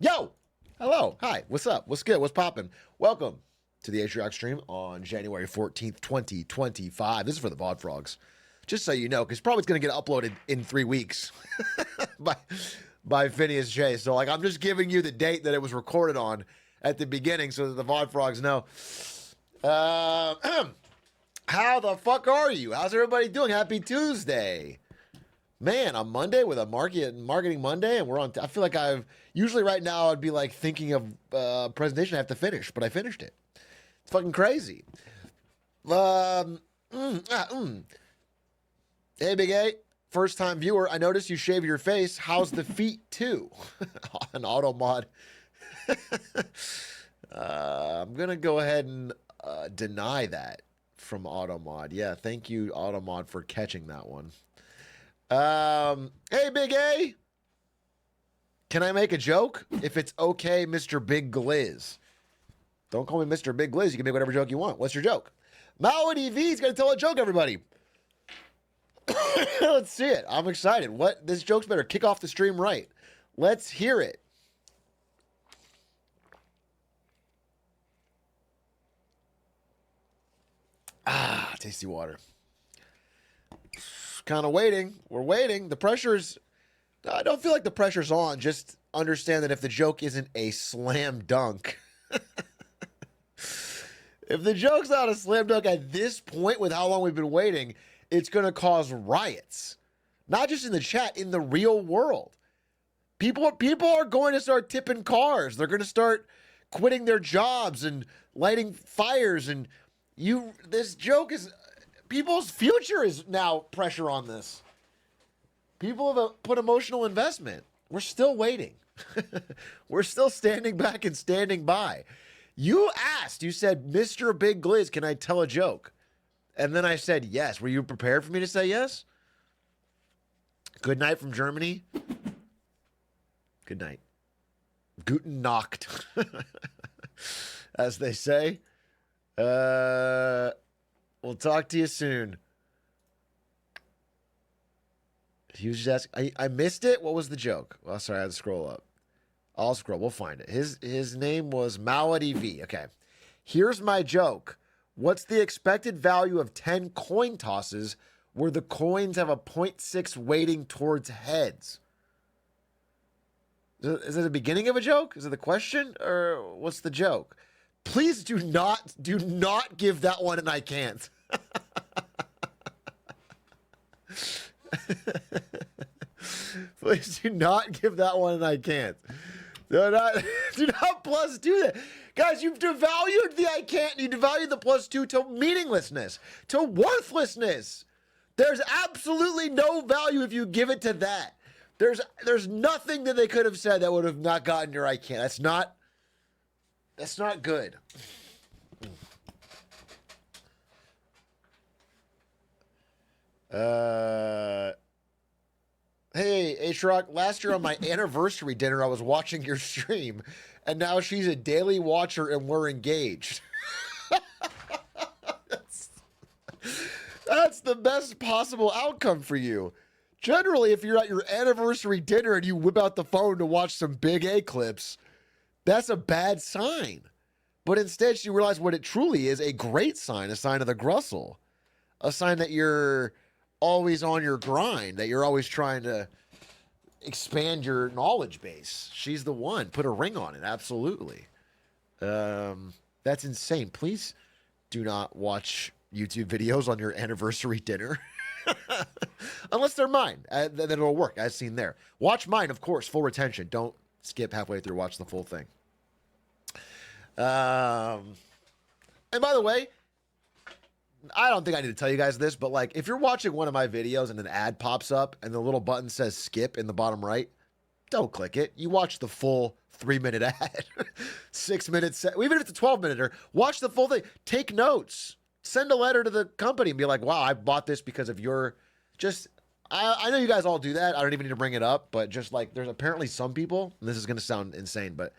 Yo! Hello. Hi. What's up? What's good? What's poppin'? Welcome to the Atrioc stream on January 14th, 2025. This is for the VOD Frogs. Just so you know, because probably it's going to get uploaded in 3 weeks by Phineas J. So, like, I'm just giving you the date that it was recorded on at the beginning so that the VOD Frogs know. How the fuck are you? How's everybody doing? Happy Tuesday. Man, on Monday with a marketing Monday, and we're on. I feel like usually right now I'd be like thinking of presentation I have to finish, but I finished it. It's fucking crazy. Hey, Big A, first time viewer. I noticed you shave your face. How's the feet too? An auto mod. I'm gonna go ahead and deny that from Automod. Yeah, thank you, Automod, for catching that one. Hey, Big A. Can I make a joke? If it's okay, Mr. Big Gliz. Don't call me Mr. Big Gliz. You can make whatever joke you want. What's your joke? Malady V's gonna tell a joke, everybody. Let's see it. I'm excited. What? This joke's better kick off the stream right. Let's hear it. Ah, tasty water. Kind of waiting. We're waiting. The pressure's... I don't feel like the pressure's on. Just understand that if the joke isn't a slam dunk... if the joke's not a slam dunk at this point with how long we've been waiting, it's going to cause riots. Not just in the chat, in the real world. People are going to start tipping cars. They're going to start quitting their jobs and lighting fires. And this joke is... People's future is now pressure on this. People have put emotional investment. We're still waiting. We're still standing back and standing by. You asked, you said, Mr. Big Gliz, can I tell a joke? And then I said yes. Were you prepared for me to say yes? Good night from Germany. Good night. Guten Nacht, as they say. We'll talk to you soon. He was just asking, I missed it. What was the joke? Well, sorry, I had to scroll up. I'll scroll. We'll find it. His name was Malady V. Okay. Here's my joke. What's the expected value of 10 coin tosses where the coins have a 0.6 weighting towards heads? Is it the beginning of a joke? Is it the question? Or what's the joke? Please do not give that one an I can't. Please do not give that one an I can't. Do not plus do that. Guys, you've devalued the I can't. You devalued the +2 to meaninglessness, to worthlessness. There's absolutely no value if you give it to that. There's nothing that they could have said that would have not gotten your I can't. That's not good. Hey, Atrioc, last year on my anniversary dinner, I was watching your stream, and now she's a daily watcher and we're engaged. That's the best possible outcome for you. Generally, if you're at your anniversary dinner and you whip out the phone to watch some Big A clips, that's a bad sign. But instead, she realized what it truly is, a great sign, a sign of the Grussel. A sign that you're always on your grind, that you're always trying to expand your knowledge base. She's the one. Put a ring on it, absolutely. That's insane. Please do not watch YouTube videos on your anniversary dinner. Unless they're mine. Then it'll work, as seen there. Watch mine, of course, full retention. Don't skip halfway through. Watch the full thing. And by the way, I don't think I need to tell you guys this, but like if you're watching one of my videos and an ad pops up and the little button says skip in the bottom right, don't click it. You watch the full 3-minute ad, 6 minutes, even if it's a 12-minute, watch the full thing. Take notes. Send a letter to the company and be like, wow, I bought this because of your I know you guys all do that. I don't even need to bring it up, but just like there's apparently some people, and this is going to sound insane, but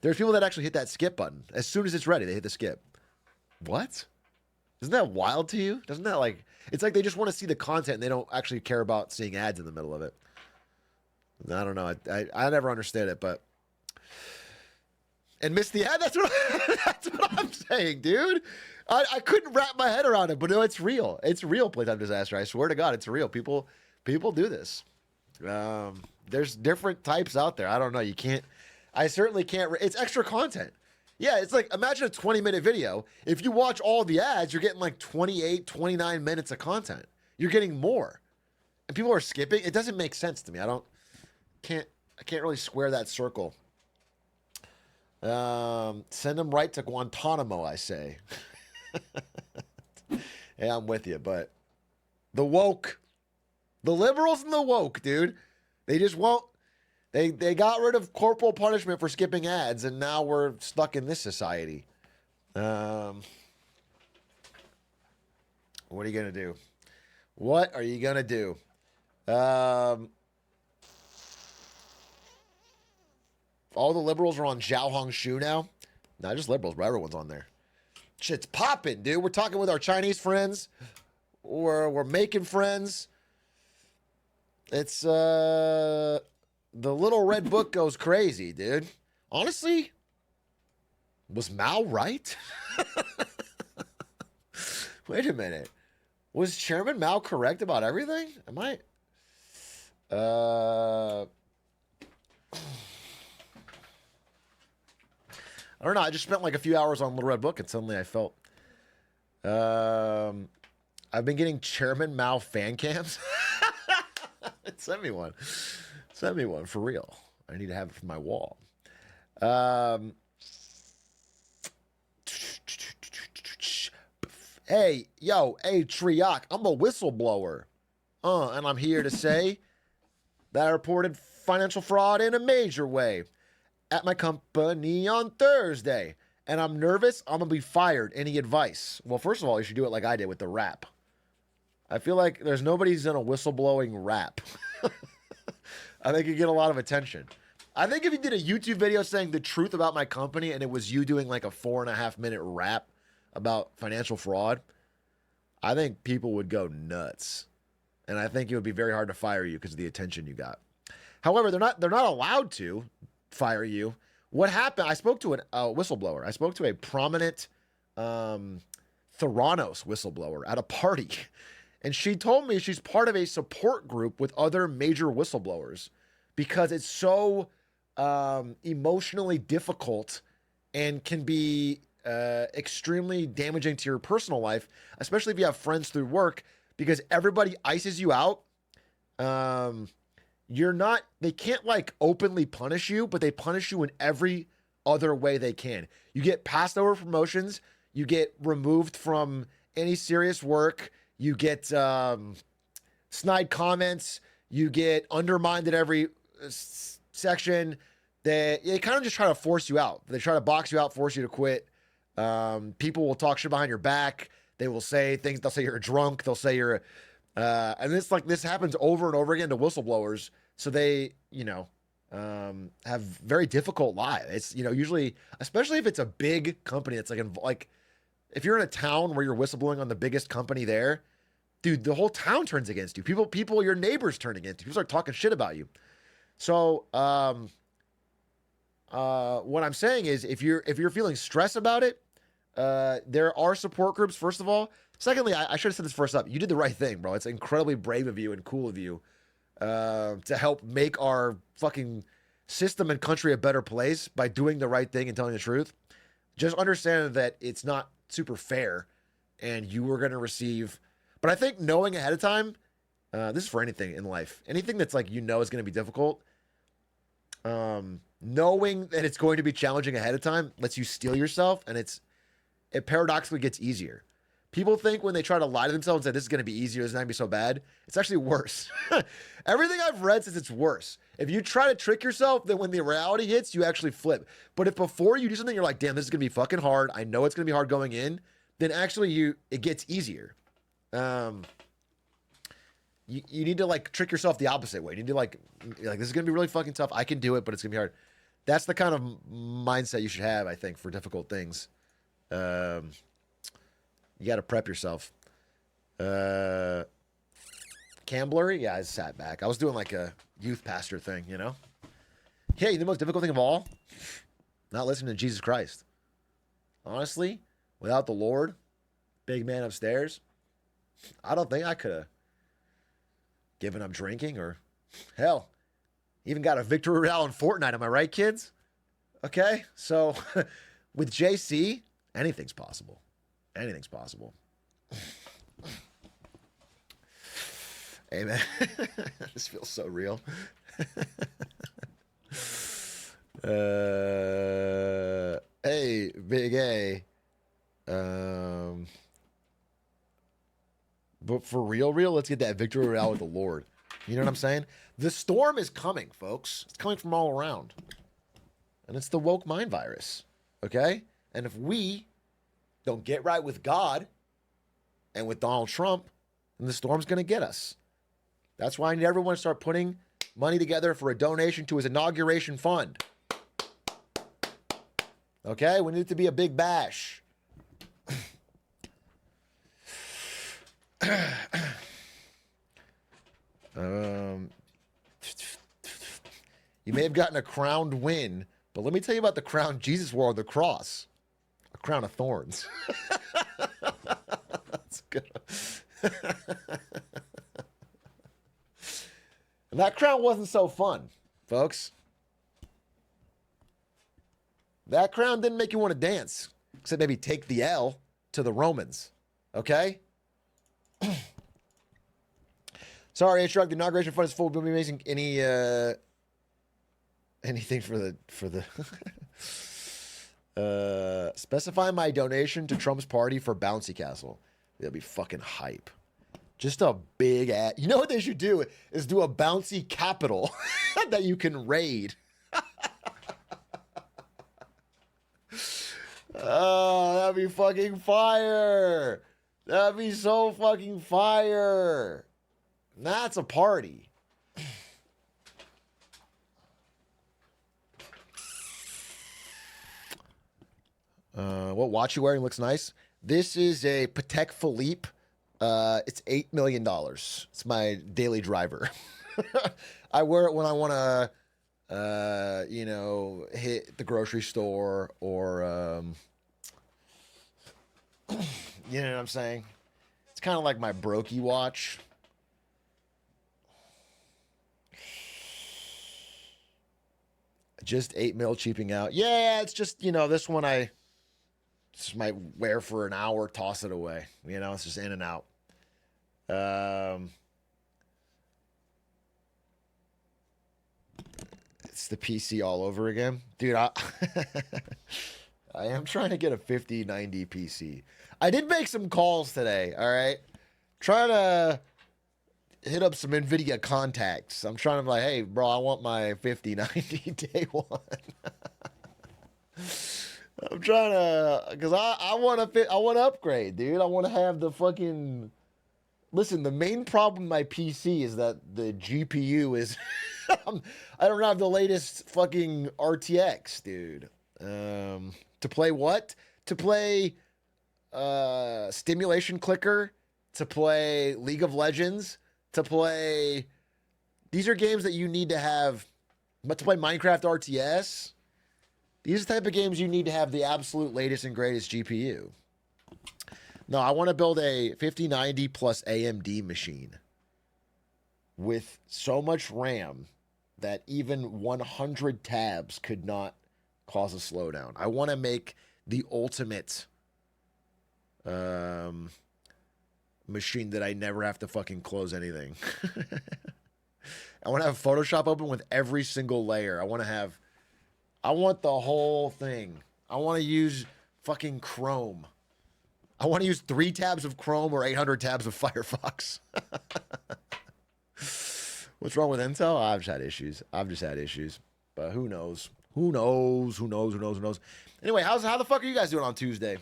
there's people that actually hit that skip button. As soon as it's ready, they hit the skip. What? Isn't that wild to you? Doesn't that like, it's like they just want to see the content and they don't actually care about seeing ads in the middle of it. I don't know. I never understood it, but And miss the ad. That's what that's what I'm saying, dude. I couldn't wrap my head around it, but no, it's real. It's real. Playtime disaster. I swear to God, it's real. People do this. There's different types out there. I don't know. You can't. I certainly can't. It's extra content. Yeah, it's like imagine a 20-minute video. If you watch all the ads, you're getting like 28, 29 minutes of content. You're getting more, and people are skipping. It doesn't make sense to me. I can't really square that circle. Send them right to Guantanamo, I say. Yeah, I'm with you, but the liberals and the woke, dude, they just won't. They got rid of corporal punishment for skipping ads, and now we're stuck in this society. What are you gonna do? What are you gonna do? All the liberals are on Zhao Hong Shu now. Not just liberals, but everyone's on there. Shit's popping, dude. We're talking with our Chinese friends. We're making friends. It's the little red book goes crazy, dude. Honestly, was Mao right? Wait a minute. Was Chairman Mao correct about everything? Am I? I don't know. I just spent like a few hours on Little Red Book, and suddenly I felt. I've been getting Chairman Mao fan cams. Send me one. Send me one for real. I need to have it for my wall. Hey, Atrioc, I'm a whistleblower. And I'm here to say that I reported financial fraud in a major way at my company on Thursday. And I'm nervous. I'm going to be fired. Any advice? Well, first of all, you should do it like I did with the rap. I feel like there's nobody who's done a whistleblowing rap. I think you get a lot of attention. I think if you did a YouTube video saying the truth about my company and it was you doing like a 4.5-minute rap about financial fraud, I think people would go nuts. And I think it would be very hard to fire you because of the attention you got. However, they're not allowed to fire you. What happened? I spoke to a whistleblower. I spoke to a prominent Theranos whistleblower at a party. And she told me she's part of a support group with other major whistleblowers because it's so emotionally difficult and can be extremely damaging to your personal life, especially if you have friends through work, because everybody ices you out. They can't like openly punish you, but they punish you in every other way they can. You get passed over promotions, you get removed from any serious work, you get snide comments, you get undermined at every section. They kind of just try to force you out. They try to box you out, force you to quit. People will talk shit behind your back. They will say things. They'll say you're a drunk. They'll say you're, and this happens over and over again to whistleblowers. So they, have very difficult lives. It's, usually, especially if it's a big company. It's like if you're in a town where you're whistleblowing on the biggest company there, dude, the whole town turns against you. People, your neighbors turn against you. People start talking shit about you. So, what I'm saying is, if you're feeling stress about it, there are support groups. First of all. Secondly, I should have said this first up. You did the right thing, bro. It's incredibly brave of you and cool of you to help make our fucking system and country a better place by doing the right thing and telling the truth. Just understand that it's not super fair, and you were going to receive. But I think knowing ahead of time, this is for anything in life, anything that's like is going to be difficult. Knowing that it's going to be challenging ahead of time lets you steel yourself, and it paradoxically gets easier. People think when they try to lie to themselves that this is going to be easier, it's not going to be so bad. It's actually worse. Everything I've read says it's worse. If you try to trick yourself, then when the reality hits, you actually flip. But if before you do something, you're like, damn, this is going to be fucking hard. I know it's going to be hard going in. Then actually it gets easier. You need to like trick yourself the opposite way. You need to like this is going to be really fucking tough. I can do it, but it's going to be hard. That's the kind of mindset you should have, I think, for difficult things. You got to prep yourself. Camblurry? Yeah, I sat back. I was doing like a youth pastor thing, Hey, the most difficult thing of all Not listening to Jesus Christ. Honestly, without the Lord, big man upstairs, I don't think I could have given up drinking or, hell, even got a victory royale in Fortnite. Am I right, kids? Okay, so with JC, anything's possible. Anything's possible. Hey, man. This feels so real. Hey, Big A. But for real, let's get that victory royale with the Lord. You know what I'm saying? The storm is coming, folks. It's coming from all around. And it's the woke mind virus. Okay? And if we don't get right with God and with Donald Trump, then the storm's going to get us. That's why I need everyone to start putting money together for a donation to his inauguration fund. Okay? We need it to be a big bash. You may have gotten a crowned win, but let me tell you about the crown Jesus wore on the cross. A crown of thorns. That's good. And that crown wasn't so fun, folks. That crown didn't make you want to dance, except maybe take the L to the Romans. Okay? Sorry, Atrioc, the inauguration fund is full. We'll be making anything for the specify my donation to Trump's party for Bouncy Castle. That'll be fucking hype. Just a big ass. You know what they should do is do a bouncy capital that you can raid. Oh, that'd be fucking fire. That'd be so fucking fire. That's a party. What watch you wearing looks nice. This is a Patek Philippe. It's $8 million. It's my daily driver. I wear it when I want to, hit the grocery store or, you know what I'm saying? It's kind of like my brokey watch. Just 8 mil cheaping out. Yeah, it's just, this one I just might wear for an hour, toss it away. It's just in and out. It's the PC all over again. Dude, I am trying to get a 5090 PC. I did make some calls today, all right? Trying to hit up some NVIDIA contacts. I'm trying to be like, hey, bro, I want my 5090 day one. I'm trying to, because I want to upgrade, dude. I want to have the fucking, listen, the main problem with my PC is that the GPU is, I don't have the latest fucking RTX, dude. To play what? To play Stimulation Clicker, to play League of Legends, to play, these are games that you need to have, but to play Minecraft RTS, these are the type of games you need to have the absolute latest and greatest GPU. No, I want to build a 5090 plus AMD machine with so much RAM that even 100 tabs could not cause a slowdown. I want to make the ultimate machine that I never have to fucking close anything. I want to have Photoshop open with every single layer. I want the whole thing. I want to use fucking Chrome. I want to use 3 tabs of Chrome or 800 tabs of Firefox. What's wrong with Intel? I've just had issues. But who knows? Who knows? Anyway, how the fuck are you guys doing on Tuesday?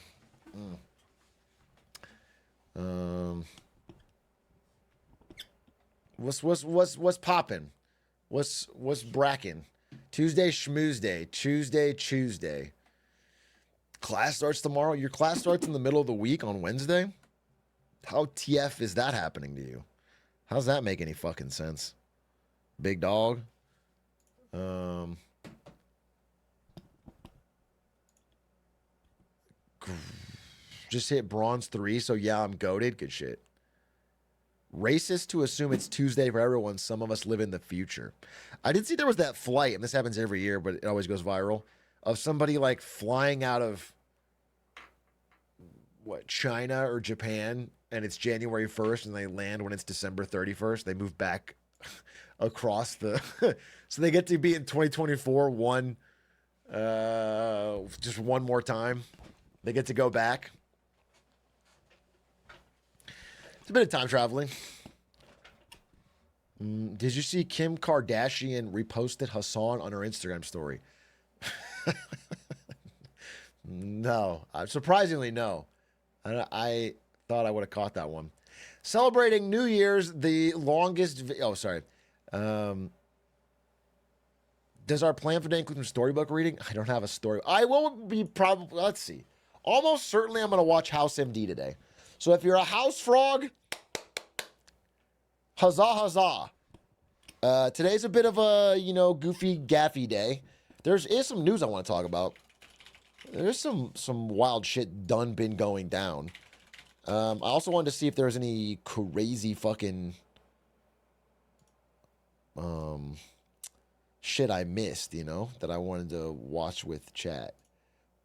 What's popping? What's bracking? Tuesday schmooze day. Tuesday. Class starts tomorrow. Your class starts in the middle of the week on Wednesday? How TF is that happening to you? How's that make any fucking sense? Big dog. Just hit bronze 3, so yeah, I'm goated. Good shit. Racist to assume it's Tuesday for everyone. Some of us live in the future. I did see there was that flight, and this happens every year, but it always goes viral, of somebody like flying out of China or Japan, and it's January 1st, and they land when it's December 31st. They move back across the so they get to be in 2024 just one more time. They get to go back. It's a bit of time traveling. Did you see Kim Kardashian reposted Hassan on her Instagram story? No. Surprisingly, no. I thought I would have caught that one. Celebrating New Year's, the longest... sorry. Does our plan for today include some storybook reading? I don't have a story. I will be probably... Let's see. Almost certainly I'm going to watch House MD today. So if you're a house frog, huzzah, huzzah. Today's a bit of a, goofy, gaffy day. There is some news I want to talk about. There's some wild shit been going down. I also wanted to see if there's any crazy fucking shit I missed, that I wanted to watch with chat.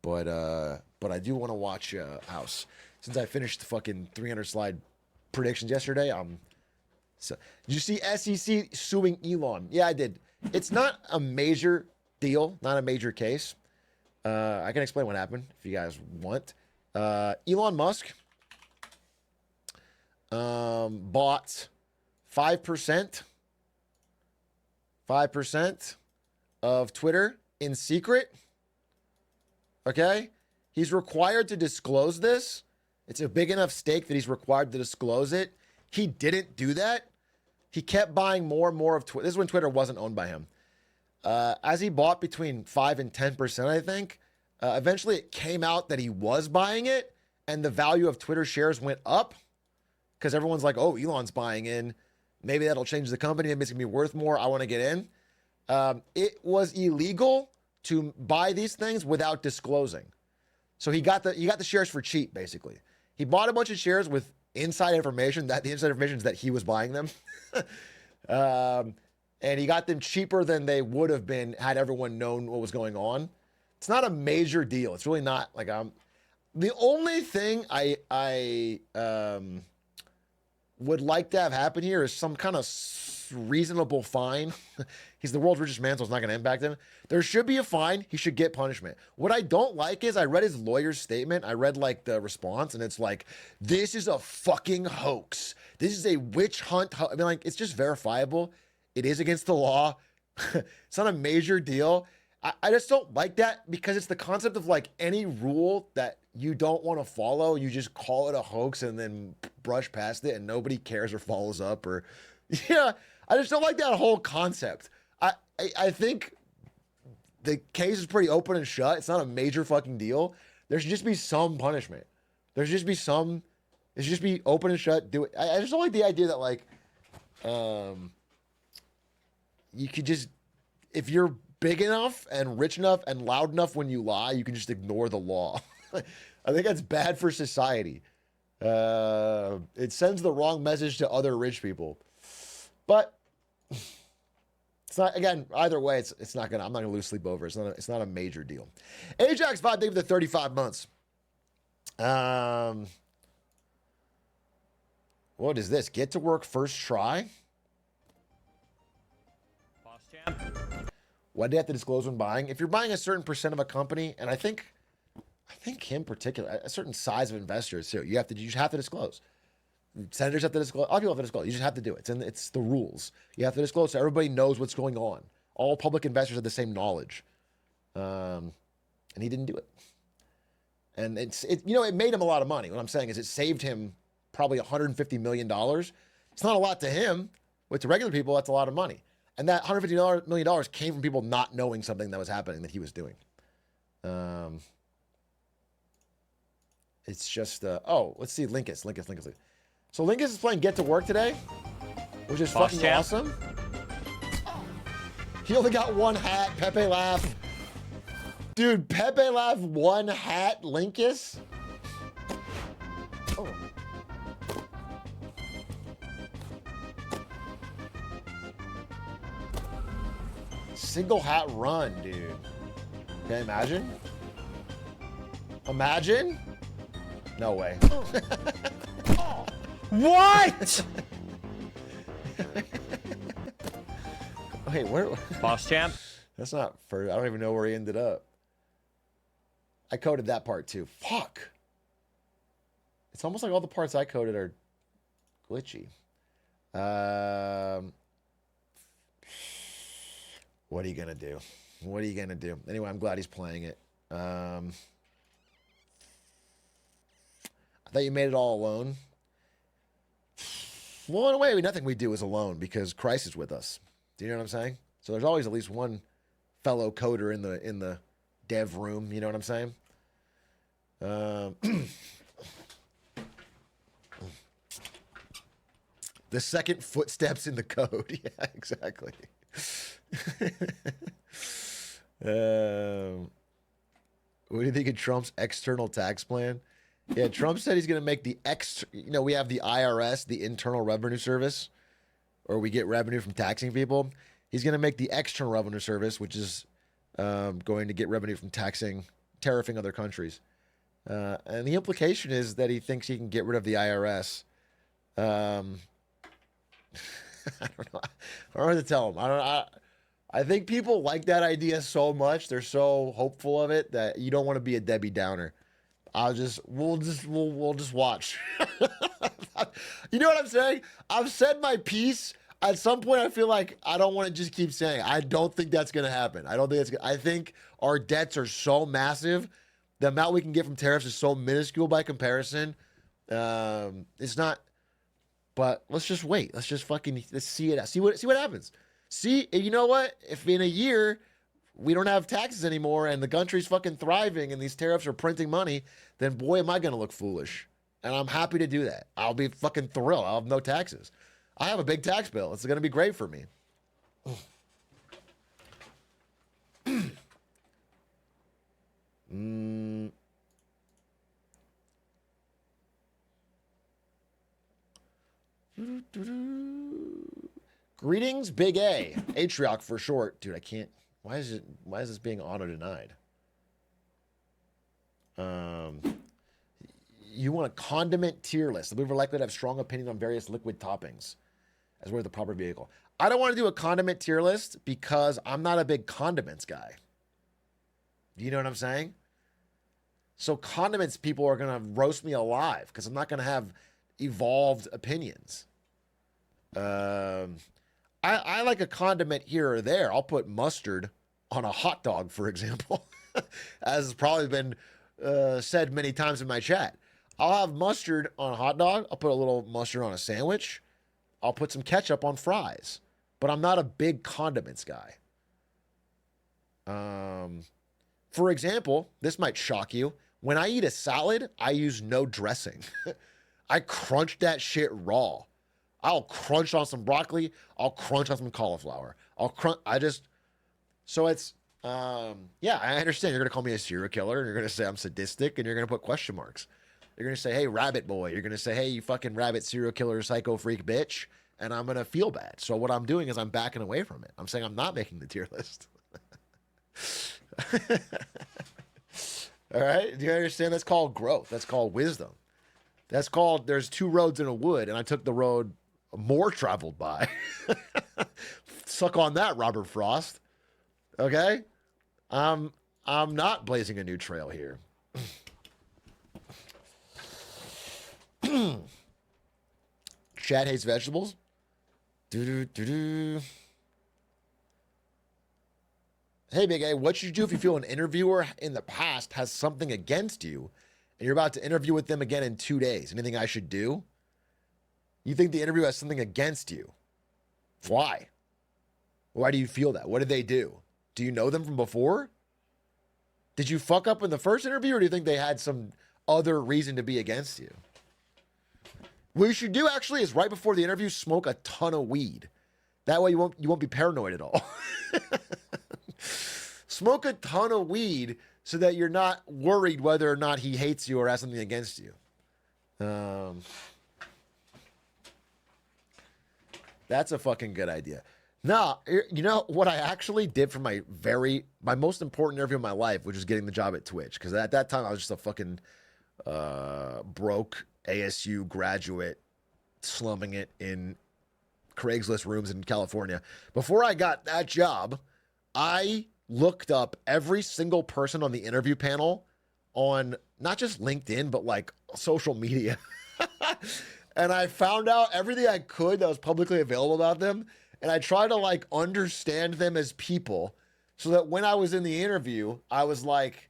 But I do want to watch House. Since I finished the fucking 300 slide predictions yesterday, so did you see SEC suing Elon? Yeah, I did. It's not a major deal, not a major case. I can explain what happened if you guys want. Elon Musk bought 5% of Twitter in secret. Okay? He's required to disclose this. It's a big enough stake that he's required to disclose it. He didn't do that. He kept buying more and more of Twitter. This is when Twitter wasn't owned by him. As he bought between 5 and 10%, I think, eventually it came out that he was buying it, and the value of Twitter shares went up because everyone's like, oh, Elon's buying in. Maybe that'll change the company. Maybe it's going to be worth more. I want to get in. It was illegal to buy these things without disclosing. So he got the shares for cheap, basically. He bought a bunch of shares with inside information, that the inside information is that he was buying them. And he got them cheaper than they would have been had everyone known what was going on. It's not a major deal. It's really not like the only thing I would like to have happen here is some kind of reasonable fine. He's the world's richest man, so it's not going to impact him. There should be a fine. He should get punishment. What I don't like is I read his lawyer's statement. I read like the response, and it's like, this is a fucking hoax. This is a witch hunt. I mean, like, it's just verifiable. It is against the law. It's not a major deal. I just don't like that because it's the concept of like any rule that you don't want to follow, you just call it a hoax and then brush past it and nobody cares or follows up or, yeah, I just don't like that whole concept. I think the case is pretty open and shut. It's not a major fucking deal. There should just be some punishment. There should just be some, it should just be open and shut. Do it. I just don't like the idea that like, you could just, if you're big enough and rich enough and loud enough when you lie, you can just ignore the law. I think that's bad for society. It sends the wrong message to other rich people. But it's not, again, either way, it's not gonna, I'm not gonna lose sleep over. It's not a major deal. Ajax 5, thank you for the 35 months. What is this? Get to work first try? Boss champ. Why do you have to disclose when buying? If you're buying a certain percent of a company, and I think in particular, a certain size of investors too, you just have to disclose. Senators have to disclose. All people have to disclose. You just have to do it. It's the rules. You have to disclose so everybody knows what's going on. All public investors have the same knowledge. And he didn't do it. And it made him a lot of money. What I'm saying is it saved him probably $150 million. It's not a lot to him. But to regular people, that's a lot of money. And that $150 million came from people not knowing something that was happening that he was doing. It's just, let's see, Linkus. So Linkus is playing Get to Work today, which is fucking awesome. He only got one hat, Pepe laugh. Dude, Pepe laugh, one hat, Linkus. single hat run, dude. Okay, imagine. Imagine. No way. What? Wait, where? Boss champ. That's not first. I don't even know where he ended up. I coded that part too. Fuck. It's almost like all the parts I coded are glitchy. What are you gonna do? What are you gonna do? Anyway, I'm glad he's playing it. I thought you made it all alone. Well, in a way, nothing we do is alone because Christ is with us. Do you know what I'm saying? So there's always at least one fellow coder in the dev room. You know what I'm saying? The second footsteps in the code. Yeah, exactly. What do you think of Trump's external tax plan? Yeah, Trump said he's going to make the we have the IRS, the Internal Revenue Service, or we get revenue from taxing people. He's going to make the External Revenue Service, which is going to get revenue from tariffing other countries. And the implication is that he thinks he can get rid of the IRS. I don't know. I don't know what to tell him. I think people like that idea so much. They're so hopeful of it that you don't want to be a Debbie Downer. We'll just watch. You know what I'm saying? I've said my piece. At some point, I feel like I don't want to just keep saying. I don't think that's going to happen. I think our debts are so massive. The amount we can get from tariffs is so minuscule by comparison. It's not. But let's just wait. Let's see it. See what happens. See, you know what? If in a year we don't have taxes anymore and the country's fucking thriving and these tariffs are printing money, then boy, am I going to look foolish. And I'm happy to do that. I'll be fucking thrilled. I'll have no taxes. I have a big tax bill. It's going to be great for me. Greetings, Big A. Atrioc for short. Dude, I can't. Why is this being auto-denied? You want a condiment tier list. We were likely to have strong opinions on various liquid toppings as well as the proper vehicle. I don't want to do a condiment tier list because I'm not a big condiments guy. You know what I'm saying? So condiments people are going to roast me alive because I'm not going to have evolved opinions. I like a condiment here or there. I'll put mustard on a hot dog, for example, as has probably been said many times in my chat. I'll have mustard on a hot dog. I'll put a little mustard on a sandwich. I'll put some ketchup on fries. But I'm not a big condiments guy. For example, this might shock you. When I eat a salad, I use no dressing. I crunch that shit raw. I'll crunch on some broccoli. I'll crunch on some cauliflower. So it's, yeah, I understand. You're going to call me a serial killer. And you're going to say I'm sadistic. And you're going to put question marks. You're going to say, hey, rabbit boy. You're going to say, hey, you fucking rabbit serial killer psycho freak bitch. And I'm going to feel bad. So what I'm doing is I'm backing away from it. I'm saying I'm not making the tier list. All right? Do you understand? That's called growth. That's called wisdom. That's called there's two roads in a wood, and I took the road more traveled by. Suck on that, Robert Frost. Okay? I'm not blazing a new trail here. Chad hates vegetables. Hey, Big A, what should you do if you feel an interviewer in the past has something against you and you're about to interview with them again in 2 days? Anything I should do? You think the interview has something against you. Why? Why do you feel that? What did they do? Do you know them from before? Did you fuck up in the first interview, or do you think they had some other reason to be against you? What you should do actually is right before the interview, smoke a ton of weed. That way you won't be paranoid at all. Smoke a ton of weed so that you're not worried whether or not he hates you or has something against you. That's a fucking good idea. No, you know what I actually did for my most important interview of my life, which was getting the job at Twitch. Because at that time I was just a fucking broke ASU graduate slumming it in Craigslist rooms in California. Before I got that job, I looked up every single person on the interview panel on not just LinkedIn, but like social media. And I found out everything I could that was publicly available about them. And I tried to like understand them as people so that when I was in the interview, I was like,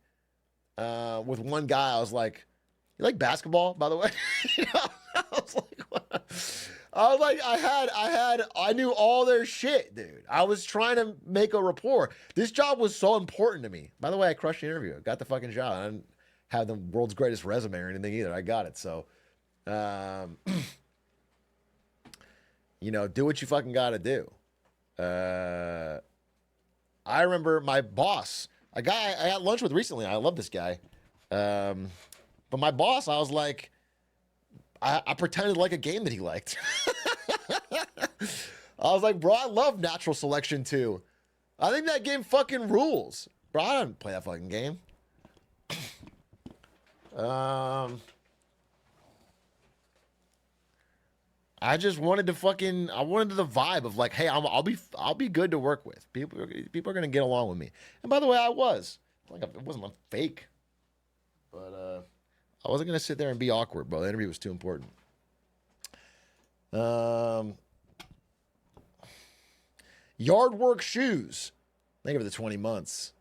with one guy, I was like, you like basketball, by the way? You know, I was like, what? I was like, I knew all their shit, dude. I was trying to make a rapport. This job was so important to me. By the way, I crushed the interview. I got the fucking job. I didn't have the world's greatest resume or anything either. I got it. So, you know, do what you fucking got to do. I remember my boss, a guy I had lunch with recently. I love this guy. But my boss, I was like, I pretended like a game that he liked. I was like, bro, I love natural selection too. I think that game fucking rules. Bro, I don't play that fucking game. I just wanted to I wanted the vibe of like, hey, I'll be good to work with. People are gonna get along with me. And by the way, I was. Like, it wasn't a fake, but I wasn't gonna sit there and be awkward, bro. The interview was too important. Yard work shoes. Think of it, the 20 months.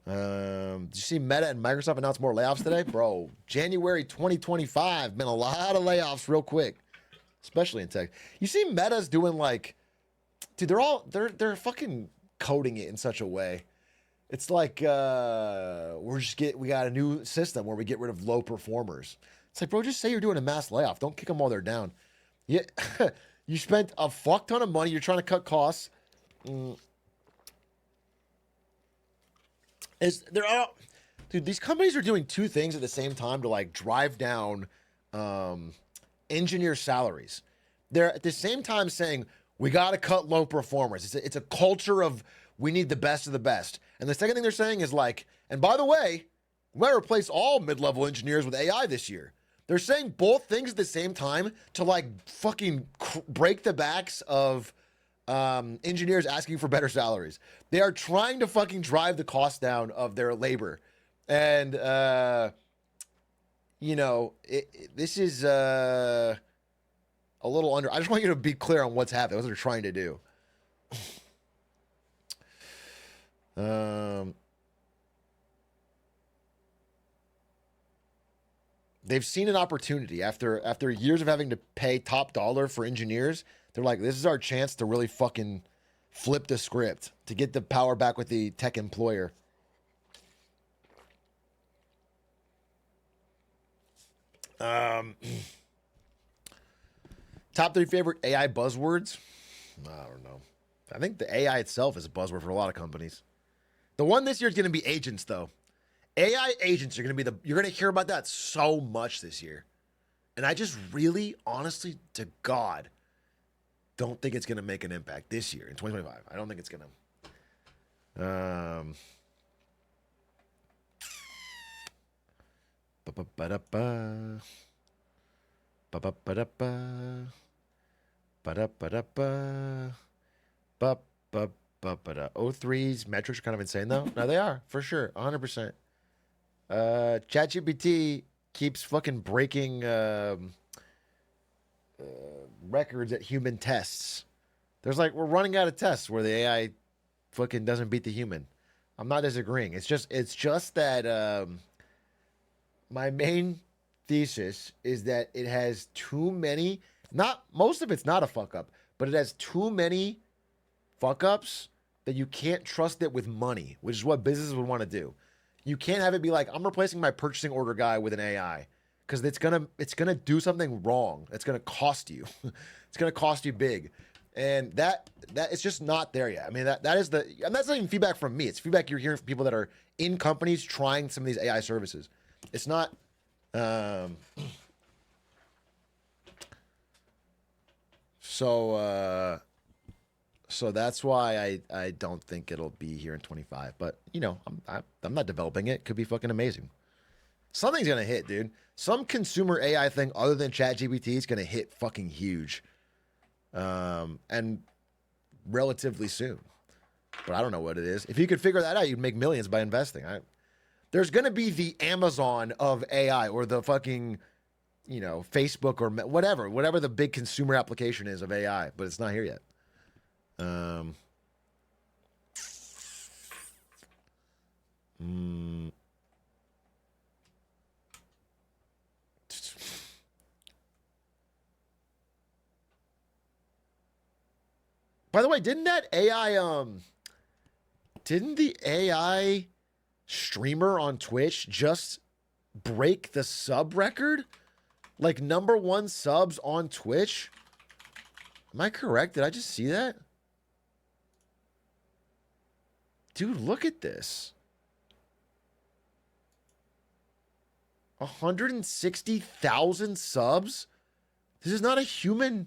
Did you see Meta and Microsoft announce more layoffs today? Bro, January 2025 meant a lot of layoffs real quick, especially in tech. You see Meta's doing like, dude, they're fucking coding it in such a way. It's like we got a new system where we get rid of low performers. It's like, bro, just say you're doing a mass layoff. Don't kick them while they're down. Yeah, you spent a fuck ton of money. You're trying to cut costs. Dude, these companies are doing two things at the same time to like drive down engineer salaries. They're at the same time saying we got to cut low performers. It's a culture of we need the best of the best. And the second thing they're saying is like, and by the way, we might replace all mid-level engineers with AI this year. They're saying both things at the same time to like fucking break the backs of engineers asking for better salaries. They are trying to fucking drive the cost down of their labor. And, you know, this is a little under. I just want you to be clear on what's happening, what they're trying to do. They've seen an opportunity after years of having to pay top dollar for engineers. They're like, this is our chance to really fucking flip the script, to get the power back with the tech employer. Top 3 favorite AI buzzwords? I don't know. I think the AI itself is a buzzword for a lot of companies. The one this year is going to be agents, though. AI agents are going to be you're going to hear about that so much this year. And I just really, honestly, to God, don't think it's going to make an impact this year in 2025. I don't think it's going to. Ba-ba-ba-da-ba. Ba-ba-ba-da-ba. Ba-da-ba-da-ba. Ba-ba-ba-ba-da. O3's metrics are kind of insane, though. No, they are, for sure. 100%. ChatGPT keeps fucking breaking records at human tests. We're running out of tests where the AI fucking doesn't beat the human. I'm not disagreeing. It's just that my main thesis is that it has too many. Not most of it's not a fuck up, but it has too many fuck ups that you can't trust it with money, which is what businesses would want to do. You can't have it be like, I'm replacing my purchasing order guy with an AI, because it's gonna do something wrong. It's gonna cost you. It's gonna cost you big, and that it's just not there yet. I mean, and that's not even feedback from me. It's feedback you're hearing from people that are in companies trying some of these AI services. It's not. So that's why I don't think it'll be here in 25. But you know, I'm not developing it. Could be fucking amazing. Something's gonna hit, dude. Some consumer AI thing other than ChatGPT is gonna hit fucking huge, and relatively soon. But I don't know what it is. If you could figure that out, you'd make millions by investing. There's gonna be the Amazon of AI or the fucking, you know, Facebook or whatever the big consumer application is of AI. But it's not here yet. Mm, by the way, didn't the AI streamer on Twitch just break the sub record? Like #1 subs on Twitch? Am I correct? Did I just see that? Dude, look at this. 160,000 subs? This is not a human.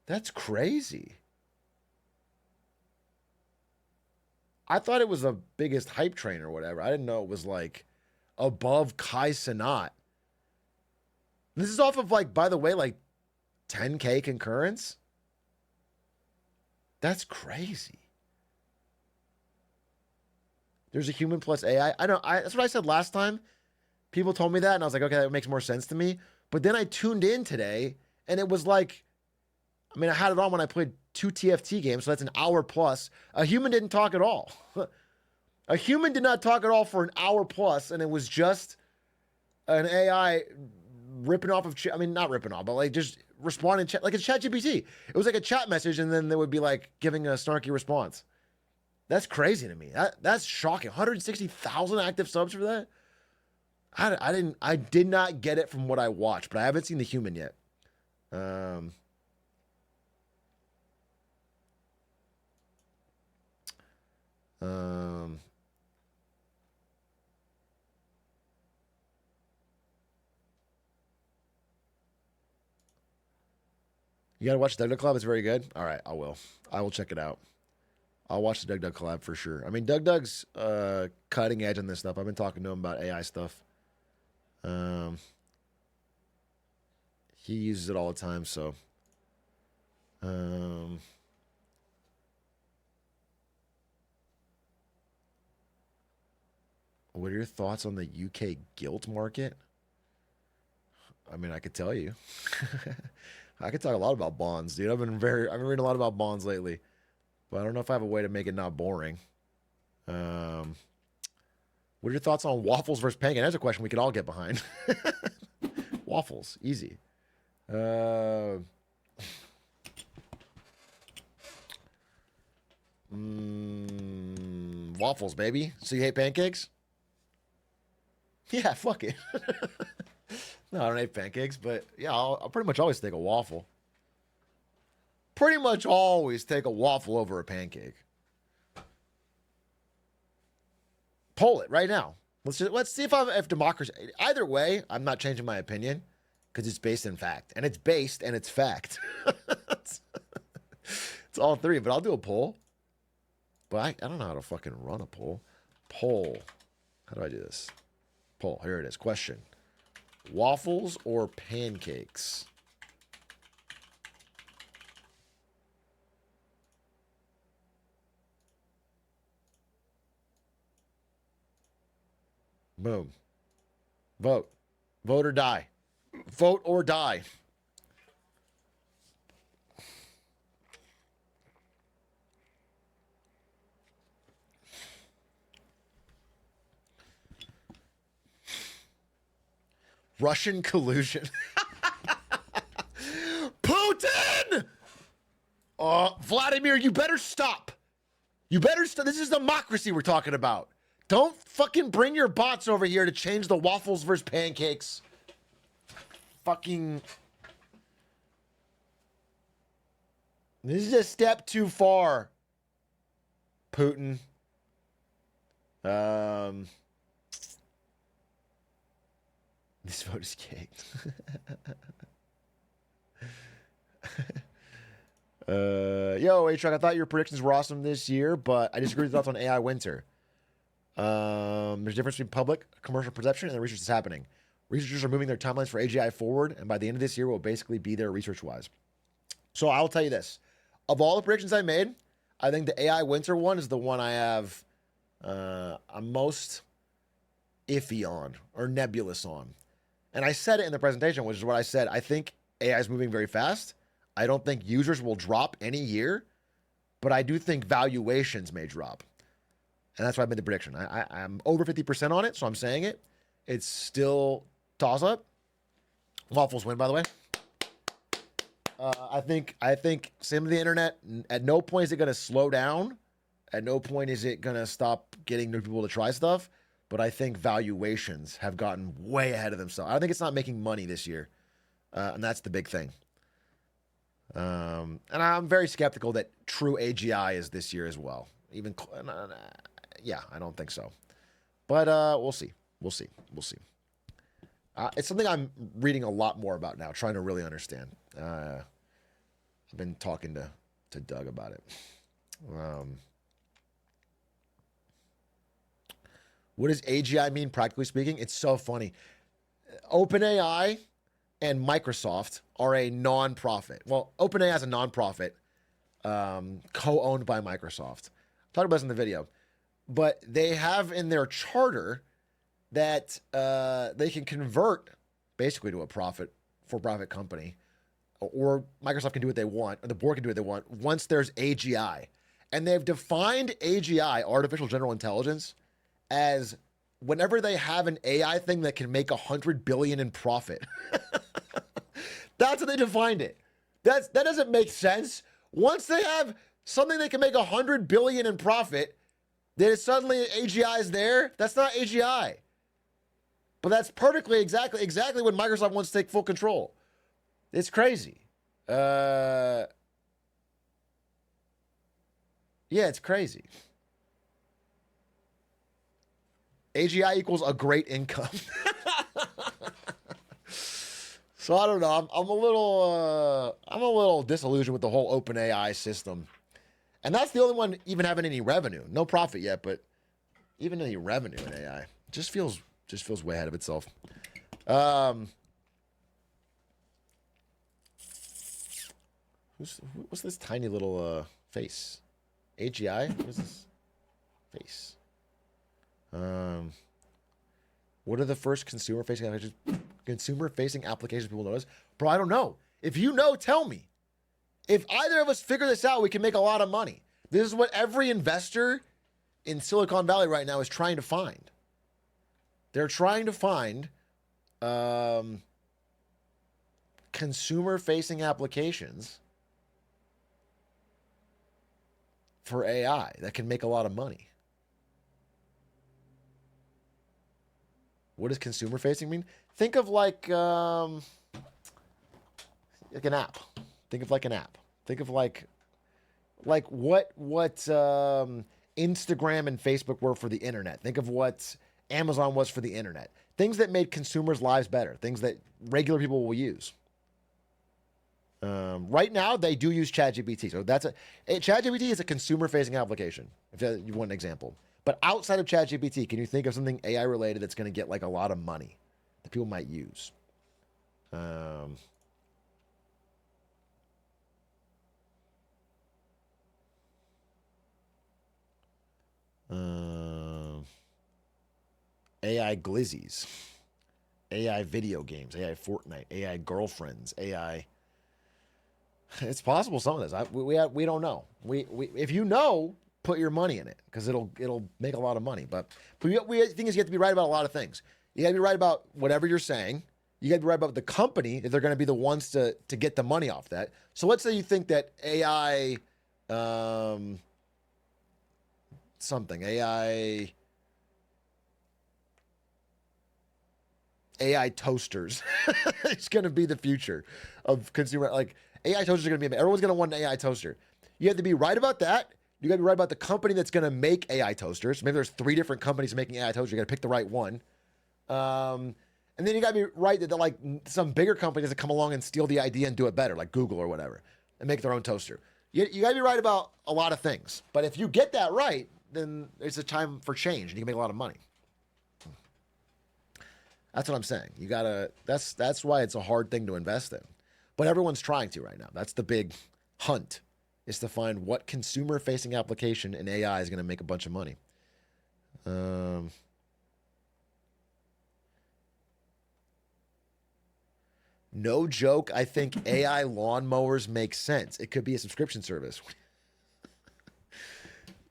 That's crazy. I thought it was the biggest hype train or whatever. I didn't know it was like above Kai Cenat. This is off of, like, by the way, like 10K concurrence. That's crazy. There's a human plus AI. I know. That's what I said last time. People told me that, and I was like, okay, that makes more sense to me. But then I tuned in today, and it was like, I mean, I had it on when I played 2 TFT games, so that's an hour plus. A human didn't talk at all. A human did not talk at all for an hour plus, and it was just an AI ripping off of, I mean, not ripping off, but like just responding, like it's ChatGPT. It was like a chat message, and then they would be like giving a snarky response. That's crazy to me. That's shocking. 160,000 active subs for that? I did not get it from what I watched, but I haven't seen the human yet. You gotta watch Doug Doug Collab. It's very good. All right, I will. I will check it out. I'll watch the Doug Doug Collab for sure. I mean, Doug Doug's cutting edge on this stuff. I've been talking to him about AI stuff. He uses it all the time, so. What are your thoughts on the UK gilt market? I mean, I could tell you. I could talk a lot about bonds, dude. I've been reading a lot about bonds lately, but I don't know if I have a way to make it not boring. What are your thoughts on waffles versus pancake? That's a question we could all get behind. Waffles, easy. Waffles, baby. So you hate pancakes? Yeah, fuck it. No, I don't hate pancakes, but yeah, I'll pretty much always take a waffle. Pretty much always take a waffle over a pancake. Poll it right now. Let's see if democracy. Either way, I'm not changing my opinion because it's based in fact, and it's based and it's fact. It's all three, but I'll do a poll. But I don't know how to fucking run a poll. Poll. How do I do this? Poll. Here it is. Question. Waffles or pancakes? Boom. Vote. Vote or die. Vote or die. Russian collusion. Putin! Vladimir, you better stop. You better stop. This is democracy we're talking about. Don't fucking bring your bots over here to change the waffles versus pancakes. Fucking. This is a step too far, Putin. This vote is kicked. Yo, Atrioc, I thought your predictions were awesome this year, but I disagree with your thoughts on AI winter. There's a difference between public commercial perception and the research that's happening. Researchers are moving their timelines for AGI forward, and by the end of this year, will basically be there research-wise. So I'll tell you this: of all the predictions I made, I think the AI winter one is the one I have I'm most iffy on or nebulous on. And I said it in the presentation, which is what I said. I think AI is moving very fast. I don't think users will drop any year, but I do think valuations may drop. And that's why I made the prediction. I'm over 50% on it, so I'm saying it. It's still toss-up. Waffles win, by the way. I think same with the internet. At no point is it going to slow down. At no point is it going to stop getting new people to try stuff. But I think valuations have gotten way ahead of themselves. I think it's not making money this year. And that's the big thing. And I'm very skeptical that true AGI is this year as well. Yeah, I don't think so. But we'll see. We'll see. It's something I'm reading a lot more about now, trying to really understand. I've been talking to Doug about it. What does AGI mean, practically speaking? It's so funny. OpenAI and Microsoft are a non-profit. Well, OpenAI is a non-profit co-owned by Microsoft. I talked about this in the video. But they have in their charter that they can convert basically to a for-profit company, or Microsoft can do what they want, or the board can do what they want once there's AGI. And they've defined AGI, artificial general intelligence, as whenever they have an AI thing that can make 100 billion in profit. That's what they defined it. That doesn't make sense. Once they have something that can make 100 billion in profit, then suddenly AGI is there. That's not AGI. But that's perfectly exactly when Microsoft wants to take full control. It's crazy. Yeah, it's crazy. AGI equals a great income. So I don't know. I'm a little disillusioned with the whole OpenAI system. And that's the only one even having any revenue. No profit yet, but even any revenue in AI just feels way ahead of itself. What's this tiny little face? AGI? What is this face? What are the first consumer-facing applications people notice? Bro, I don't know. If you know, tell me. If either of us figure this out, we can make a lot of money. This is what every investor in Silicon Valley right now is trying to find. They're trying to find consumer-facing applications for AI that can make a lot of money. What does consumer-facing mean? Think of like an app. Think of like an app. Think of like what Instagram and Facebook were for the internet. Think of what Amazon was for the internet. Things that made consumers' lives better. Things that regular people will use. Right now, they do use ChatGPT. So ChatGPT is a consumer-facing application, if you want an example. But outside of ChatGPT, can you think of something AI-related that's going to get like a lot of money that people might use? AI glizzies, AI video games, AI Fortnite, AI girlfriends, AI. It's possible some of this. We don't know. If you know, put your money in it because it'll make a lot of money. But the thing is, you have to be right about a lot of things. You got to be right about whatever you're saying. You got to be right about the company if they're going to be the ones to get the money off that. So let's say you think that AI, AI toasters is going to be the future of consumer. Like AI toasters are going to be, everyone's going to want an AI toaster. You have to be right about that. You got to be right about the company that's going to make AI toasters. Maybe there's 3 different companies making AI toasters. You got to pick the right one. And then you got to be right that like some bigger company doesn't come along and steal the idea and do it better, like Google or whatever, and make their own toaster. You got to be right about a lot of things. But if you get that right, then it's a time for change and you can make a lot of money. That's what I'm saying. You got to that's why it's a hard thing to invest in. But everyone's trying to right now. That's the big hunt, is to find what consumer facing application in AI is going to make a bunch of money. No joke, I think AI lawnmowers make sense. It could be a subscription service.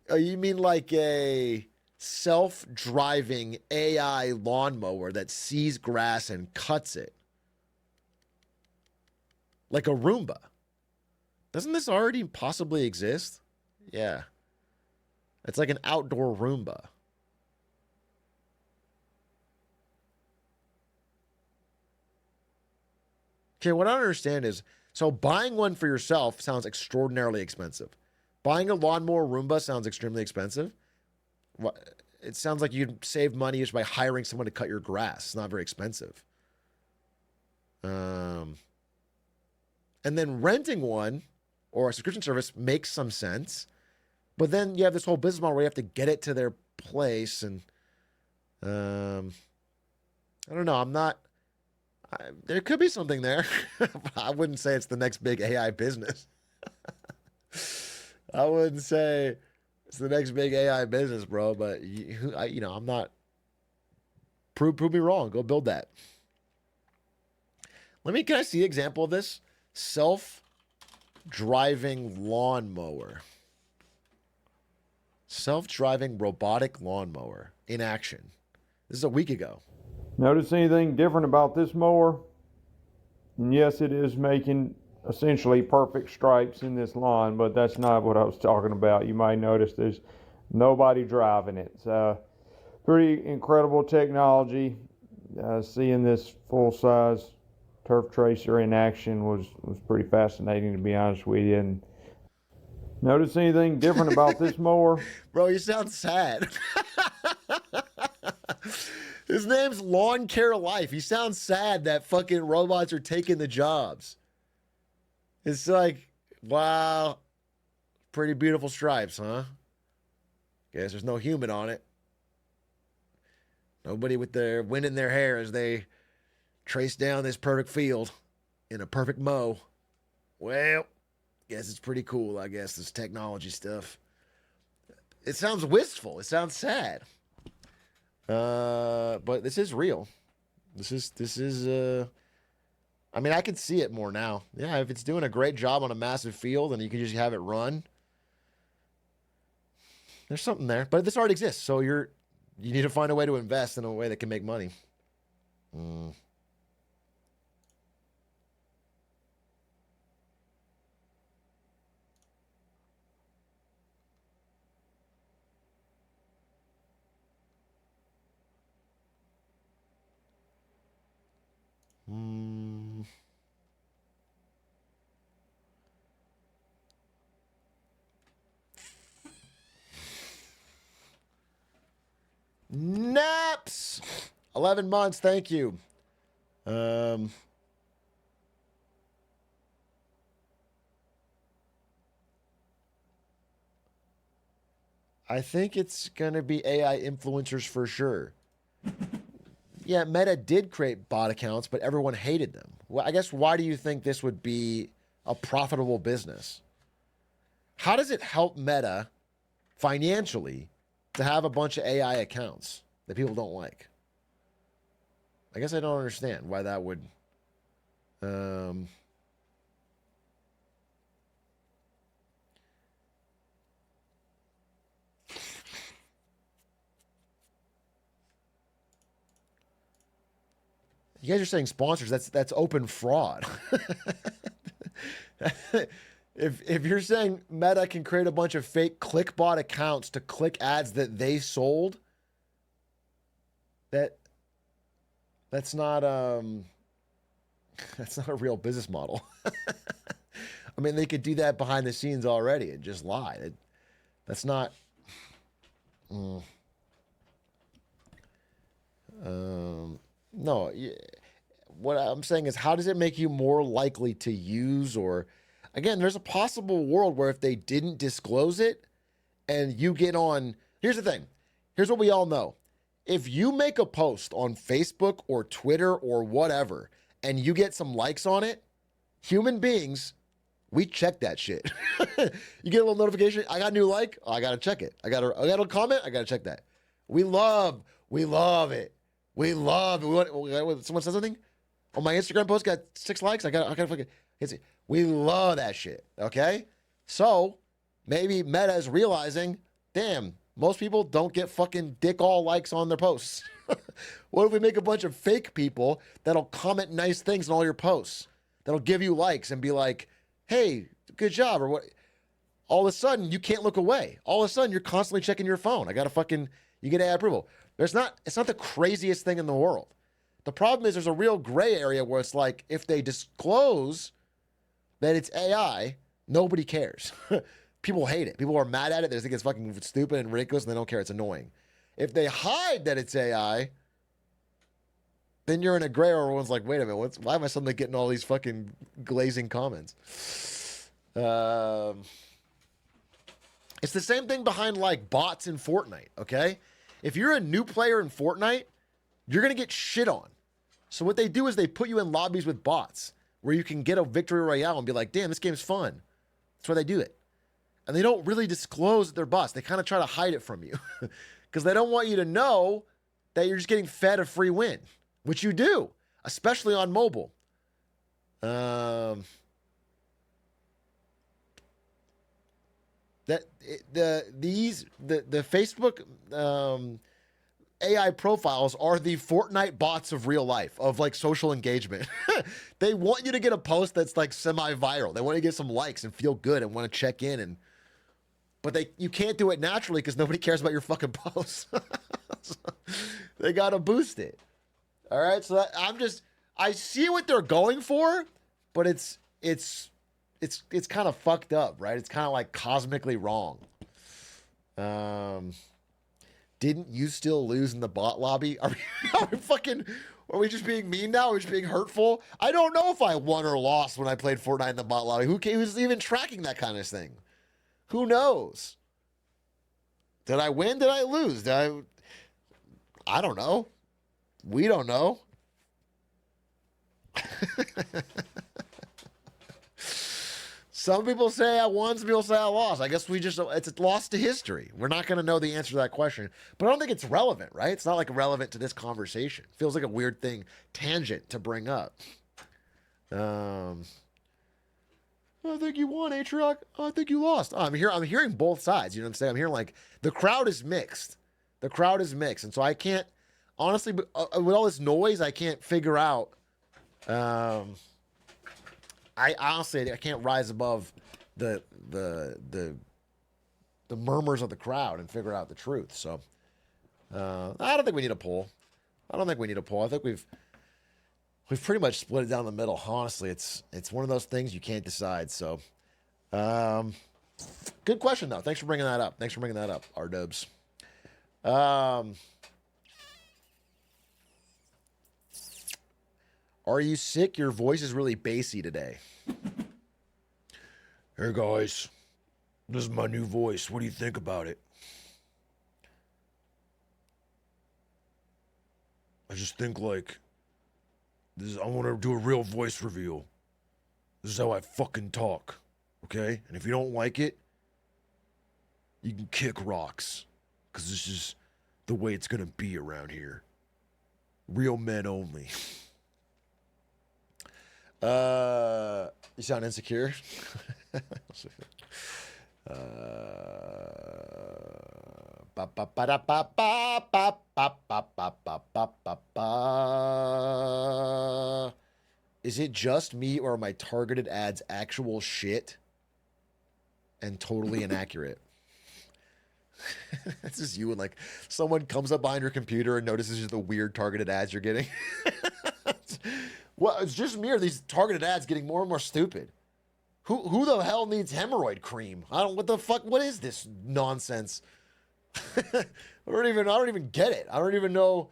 Oh, you mean like a self-driving AI lawnmower that sees grass and cuts it? Like a Roomba. Doesn't this already possibly exist? Yeah. It's like an outdoor Roomba. Okay, what I don't understand is, so buying one for yourself sounds extraordinarily expensive. Buying a lawnmower Roomba sounds extremely expensive. It sounds like you'd save money just by hiring someone to cut your grass. It's not very expensive. And then renting one or a subscription service makes some sense. But then you have this whole business model where you have to get it to their place. And I don't know. There could be something there. I wouldn't say it's the next big AI business. I wouldn't say it's the next big AI business, bro. But I'm not. Prove me wrong. Go build that. Can I see an example of this? Self-driving lawnmower. Self-driving robotic lawnmower in action. This is a week ago. Notice anything different about this mower? And yes, it is making essentially perfect stripes in this lawn, but that's not what I was talking about. You might notice there's nobody driving it. It's pretty incredible technology. Seeing this full-size turf tracer in action was pretty fascinating, to be honest with you. And notice anything different about this mower? Bro, you sound sad. His name's Lawn Care Life. He sounds sad that fucking robots are taking the jobs. It's like, wow, pretty beautiful stripes, huh? Guess there's no human on it. Nobody with their wind in their hair as they trace down this perfect field in a perfect mow. Well, guess it's pretty cool, I guess, this technology stuff. It sounds wistful. It sounds sad. But this is real. This is I mean, I can see it more now. Yeah, if it's doing a great job on a massive field and you can just have it run, there's something there. But this already exists, so you need to find a way to invest in a way that can make money. Naps. 11 months. Thank you. I think it's going to be AI influencers for sure. Yeah, Meta did create bot accounts, but everyone hated them. Well, I guess why do you think this would be a profitable business? How does it help Meta financially to have a bunch of AI accounts that people don't like? I guess I don't understand why that would. You guys are saying sponsors. That's open fraud. If you're saying Meta can create a bunch of fake clickbot accounts to click ads that they sold, that's not that's not a real business model. I mean, they could do that behind the scenes already and just lie. That's not. No. What I'm saying is, how does it make you more likely to use, or Again, there's a possible world where if they didn't disclose it and you get on, here's the thing. Here's what we all know. If you make a post on Facebook or Twitter or whatever, and you get some likes on it, human beings, we check that shit. You get a little notification. I got a new like. Oh, I got to check it. I got a comment. I got to check that. We love it. We love it. Someone says something? On my Instagram post got 6 likes. I got to fucking hit it. We love that shit. Okay? So maybe Meta is realizing, damn, most people don't get fucking dick all likes on their posts. What if we make a bunch of fake people that'll comment nice things on all your posts? That'll give you likes and be like, hey, good job, or what? All of a sudden, you can't look away. All of a sudden, you're constantly checking your phone. You get AI approval. It's not the craziest thing in the world. The problem is there's a real gray area where it's like, if they disclose that it's AI, nobody cares. People hate it. People are mad at it. They think it's fucking stupid and ridiculous, and they don't care. It's annoying. If they hide that it's AI, then you're in a gray area where everyone's like, wait a minute, why am I suddenly getting all these fucking glazing comments? It's the same thing behind like bots in Fortnite, okay? If you're a new player in Fortnite, you're going to get shit on. So what they do is they put you in lobbies with bots where you can get a victory royale and be like, damn, this game's fun. That's why they do it. And they don't really disclose that they're bots. They kind of try to hide it from you because they don't want you to know that you're just getting fed a free win, which you do, especially on mobile. The Facebook AI profiles are the Fortnite bots of real life, of like social engagement. They want you to get a post that's like semi-viral. They want you to get some likes and feel good and want to check in, but you can't do it naturally because nobody cares about your fucking posts. So they gotta boost it. All right, so I see what they're going for, but it's kind of fucked up, right? It's kind of like cosmically wrong. Didn't you still lose in the bot lobby? Are we just being mean now? Are we just being hurtful? I don't know if I won or lost when I played Fortnite in the bot lobby. Who's even tracking that kind of thing? Who knows? Did I win? Did I lose? I don't know. We don't know. Some people say I won, some people say I lost. I guess it's a loss to history. We're not going to know the answer to that question. But I don't think it's relevant, right? It's not like relevant to this conversation. It feels like a weird tangent to bring up. I think you won, Atrioc. I think you lost. I'm hearing both sides. You know what I'm saying? I'm hearing like the crowd is mixed. And so I can't, honestly, with all this noise, I can't figure out. I honestly can't rise above the murmurs of the crowd and figure out the truth. So I don't think we need a poll. I think we've pretty much split it down the middle. Honestly, it's one of those things you can't decide. So good question though. Thanks for bringing that up. R-dubs. Are you sick? Your voice is really bassy today. Hey guys, this is my new voice. What do you think about it? I just think like I want to do a real voice reveal. This is how I fucking talk, okay? And if you don't like it, you can kick rocks, because this is the way it's gonna be around here. Real men only. You sound insecure. Is it just me, or are my targeted ads actual shit and totally inaccurate? This is you, and like someone comes up behind your computer and notices the weird targeted ads you're getting. Well, it's just me, or these targeted ads getting more and more stupid? Who the hell needs hemorrhoid cream? What the fuck? What is this nonsense? I don't even get it. I don't even know.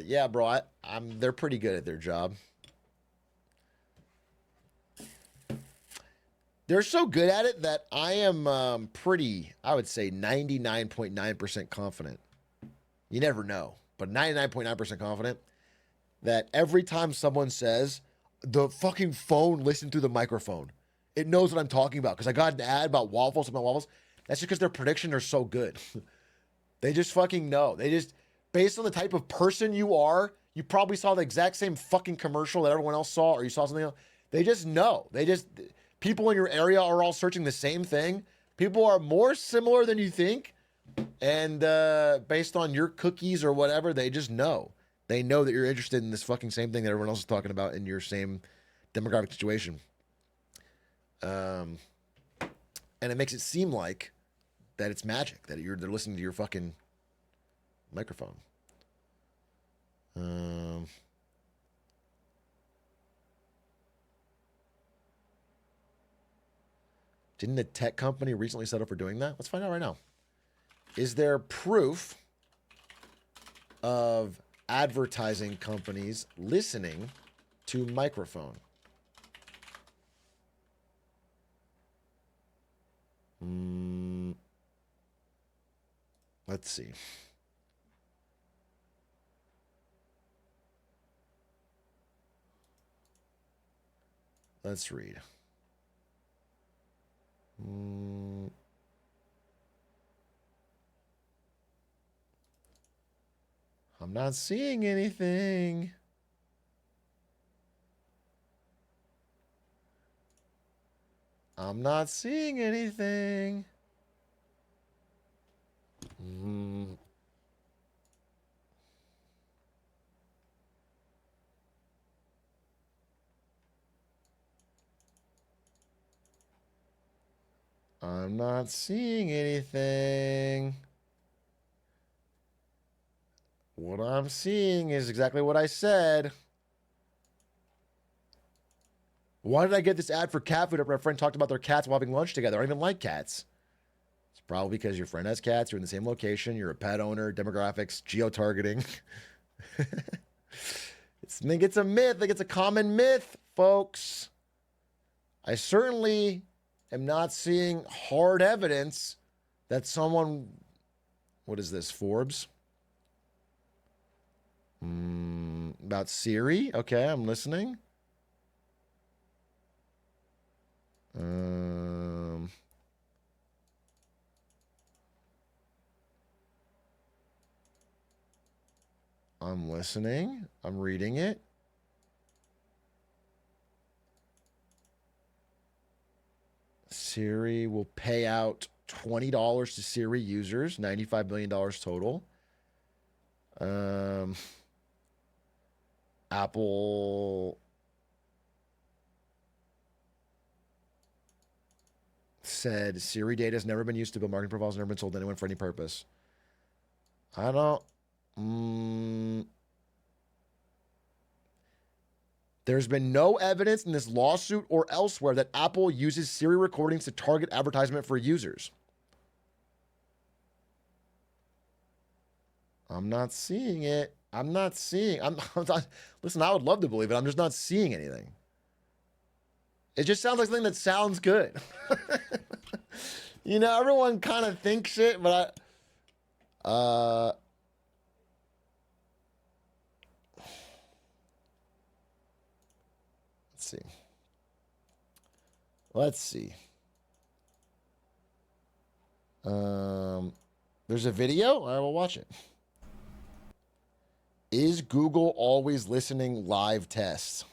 yeah, bro, they're pretty good at their job. They're so good at it that I am I would say 99.9% confident. You never know, but 99.9% confident that every time someone says, the fucking phone listened through the microphone, it knows what I'm talking about. Because I got an ad about waffles, that's just because their predictions are so good. They just fucking know. They just, based on the type of person you are, you probably saw the exact same fucking commercial that everyone else saw, or you saw something else. They just know. People in your area are all searching the same thing. People are more similar than you think. And based on your cookies or whatever, they just know. They know that you're interested in this fucking same thing that everyone else is talking about in your same demographic situation. And it makes it seem like that it's magic, that they're listening to your fucking microphone. Didn't a tech company recently set up for doing that? Let's find out right now. Is there proof of advertising companies listening to microphone? Let's see. Let's read. I'm not seeing anything. I'm not seeing anything. I'm not seeing anything. What I'm seeing is exactly what I said. Why did I get this ad for cat food after my friend talked about their cats while having lunch together? I don't even like cats. It's probably because your friend has cats, you're in the same location, you're a pet owner, demographics, geo-targeting. I think it's a myth. I think it's a common myth, folks. I certainly am not seeing hard evidence that someone... What is this, Forbes? About Siri? Okay, I'm listening. I'm listening. I'm reading it. Siri will pay out $20 to Siri users, $95 million total. Apple said Siri data has never been used to build marketing profiles, never been sold to anyone for any purpose. I don't... There's been no evidence in this lawsuit or elsewhere that Apple uses Siri recordings to target advertisement for users. I'm not seeing it. I'm not seeing... Listen, I would love to believe it. I'm just not seeing anything. It just sounds like something that sounds good. You know, everyone kind of thinks it, but let's see. Let's see. There's a video. I will watch it. Is Google always listening live tests?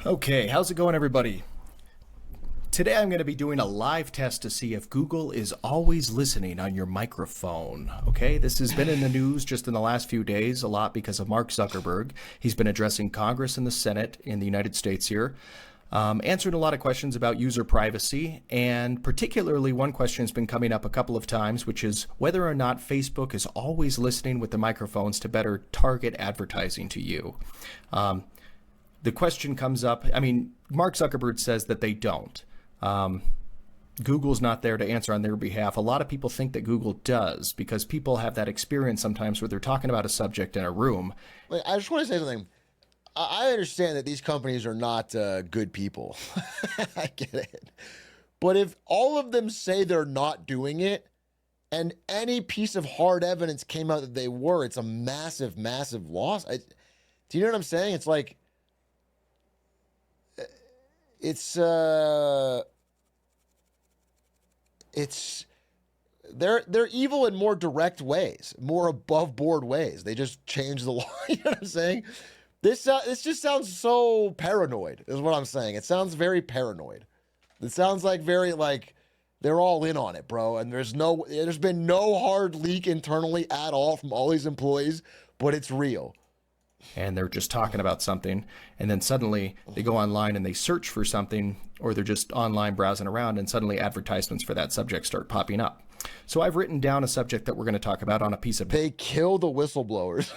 Okay, how's it going, everybody? Today I'm going to be doing a live test to see if Google is always listening on your microphone. Okay, this has been in the news just in the last few days, a lot because of Mark Zuckerberg. He's been addressing Congress and the Senate in the United States here, answering a lot of questions about user privacy, and particularly one question has been coming up a couple of times, which is whether or not Facebook is always listening with the microphones to better target advertising to you. the question comes up. I mean, Mark Zuckerberg says that they don't. Google's not there to answer on their behalf. A lot of people think that Google does because people have that experience sometimes where they're talking about a subject in a room. Wait, I just want to say something. I understand that these companies are not good people. I get it. But if all of them say they're not doing it, and any piece of hard evidence came out that they were, it's a massive, massive loss. Do you know what I'm saying? It's like, they're evil in more direct ways, more above board ways. They just change the law. You know what I'm saying? This just sounds so paranoid, is what I'm saying. It sounds very paranoid. It sounds like very like they're all in on it, bro. And there's been no hard leak internally at all from all these employees, but it's real. And they're just talking about something, and then suddenly they go online and they search for something, or they're just online browsing around, and suddenly advertisements for that subject start popping up. So I've written down a subject that we're going to talk about on a piece of paper. They kill the whistleblowers.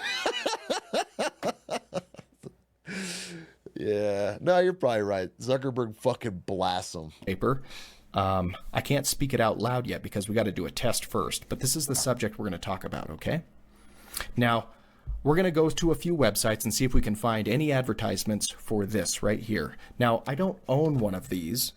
Yeah. No, you're probably right. Zuckerberg fucking blasts them. I can't speak it out loud yet because we got to do a test first, but this is the subject we're going to talk about, okay? Now, we're going to go to a few websites and see if we can find any advertisements for this right here. Now, I don't own one of these,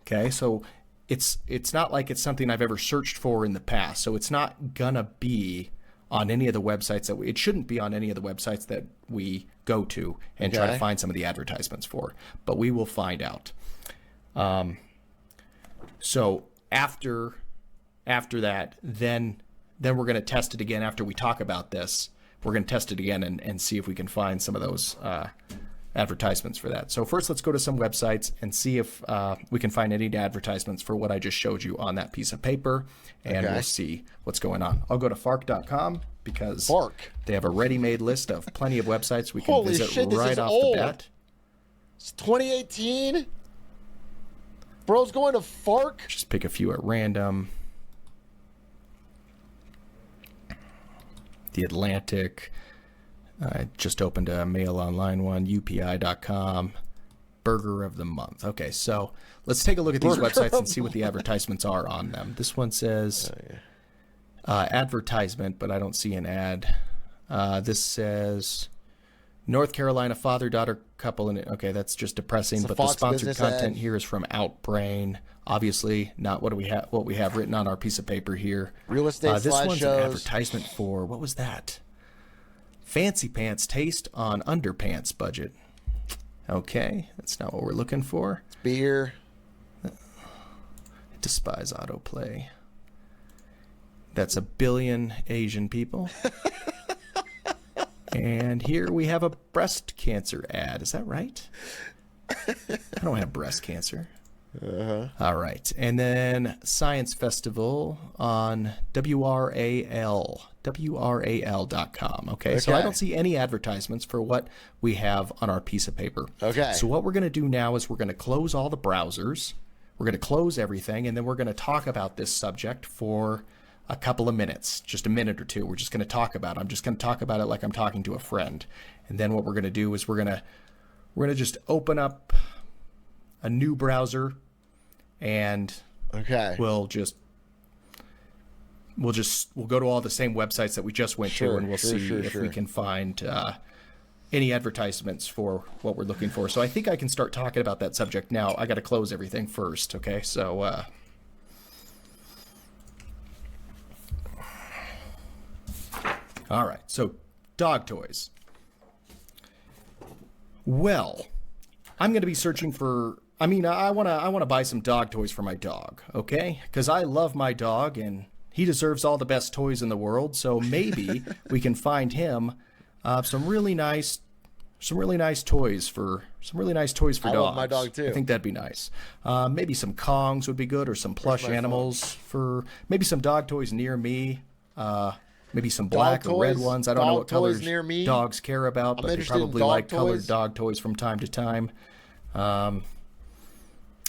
okay? So it's not like it's something I've ever searched for in the past. So it's not going to be on any of the websites it shouldn't be on any of the websites that we go to and try to find some of the advertisements for. But we will find out. So after that, then we're going to test it again after we talk about this. We're going to test it again and see if we can find some of those advertisements for that. So first, let's go to some websites and see if we can find any advertisements for what I just showed you on that piece of paper, and we'll see what's going on. I'll go to fark.com because they have a ready-made list of plenty of websites we can visit right off the bat. It's 2018. Bro's going to Fark. Just pick a few at random. The Atlantic. I just opened a Mail Online one. UPI.com. Burger of the Month. Okay, so let's take a look at these websites and see what the advertisements are on them. This one says advertisement, but I don't see an ad. This says North Carolina father-daughter couple. Okay, that's just depressing. But the sponsored content here is from Outbrain. Obviously, not what we have written on our piece of paper here. Real estate This one's an slideshows. advertisement for, what was that? Fancy Pants Taste on Underpants Budget. Okay, that's not what we're looking for. Beer. I despise autoplay. That's 1 billion Asian people. And here we have a breast cancer ad. Is that right? I don't have breast cancer. All right. And then Science Festival on WRAL.com. Okay. So I don't see any advertisements for what we have on our piece of paper. Okay. So what we're going to do now is we're going to close all the browsers. We're going to close everything, and then we're going to talk about this subject for a couple of minutes, just a minute or two. We're just going to talk about it. I'm just going to talk about it like I'm talking to a friend. And then what we're going to do is we're going to just open up a new browser, and we'll go to all the same websites that we just went to, and we'll see if we can find any advertisements for what we're looking for. So I think I can start talking about that subject now. I got to close everything first. Okay. So, all right, so dog toys. Well, I'm going to be searching for, I want to buy some dog toys for my dog, okay? Because I love my dog and he deserves all the best toys in the world. So maybe we can find him some really nice toys for dogs. I love my dog too. I think that'd be nice. Maybe some Kongs would be good, or some plush animals for maybe some dog toys near me. Maybe some black or red ones. I don't know what colors dogs care about, but they probably like colored dog toys from time to time.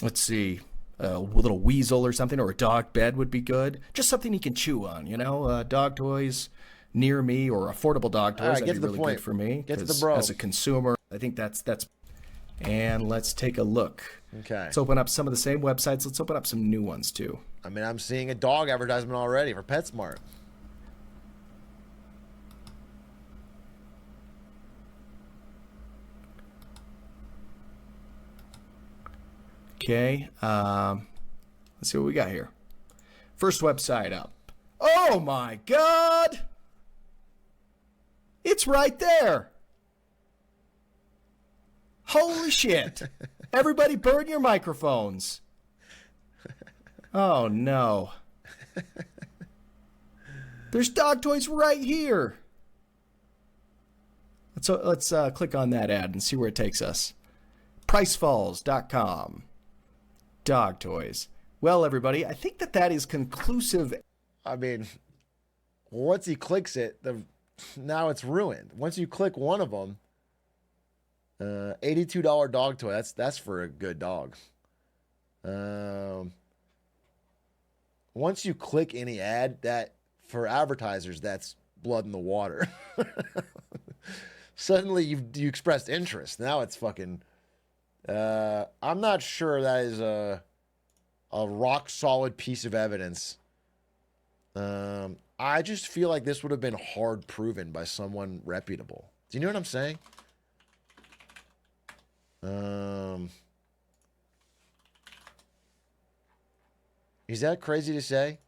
Let's see. A little weasel or something, or a dog bed would be good. Just something he can chew on, dog toys near me, or affordable dog toys. That'd be really good for me. Get to the bro. As a consumer, I think that's And let's take a look. Okay. Let's open up some of the same websites. Let's open up some new ones too. I mean, I'm seeing a dog advertisement already for PetSmart. Okay. Let's see what we got here. First website up. Oh my God! It's right there. Holy shit. Everybody burn your microphones. Oh no. There's dog toys right here. Let's click on that ad and see where it takes us. Pricefalls.com. Dog toys. Well, everybody, I think that is conclusive. I mean, once he clicks it, now it's ruined. Once you click one of them, $82 dog toy. That's for a good dog. Once you click any ad, that for advertisers, that's blood in the water. Suddenly you expressed interest. Now it's fucking. I'm not sure that is a rock solid piece of evidence. I just feel like this would have been hard proven by someone reputable. Do you know what I'm saying? Is that crazy to say?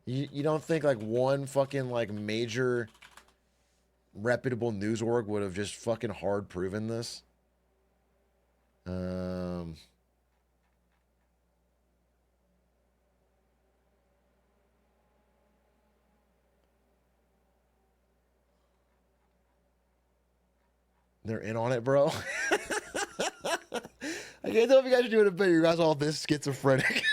You don't think like one fucking like major reputable news org would have just fucking hard proven this? They're in on it, bro. I can't tell if you guys are doing a bit. You guys are all this schizophrenic.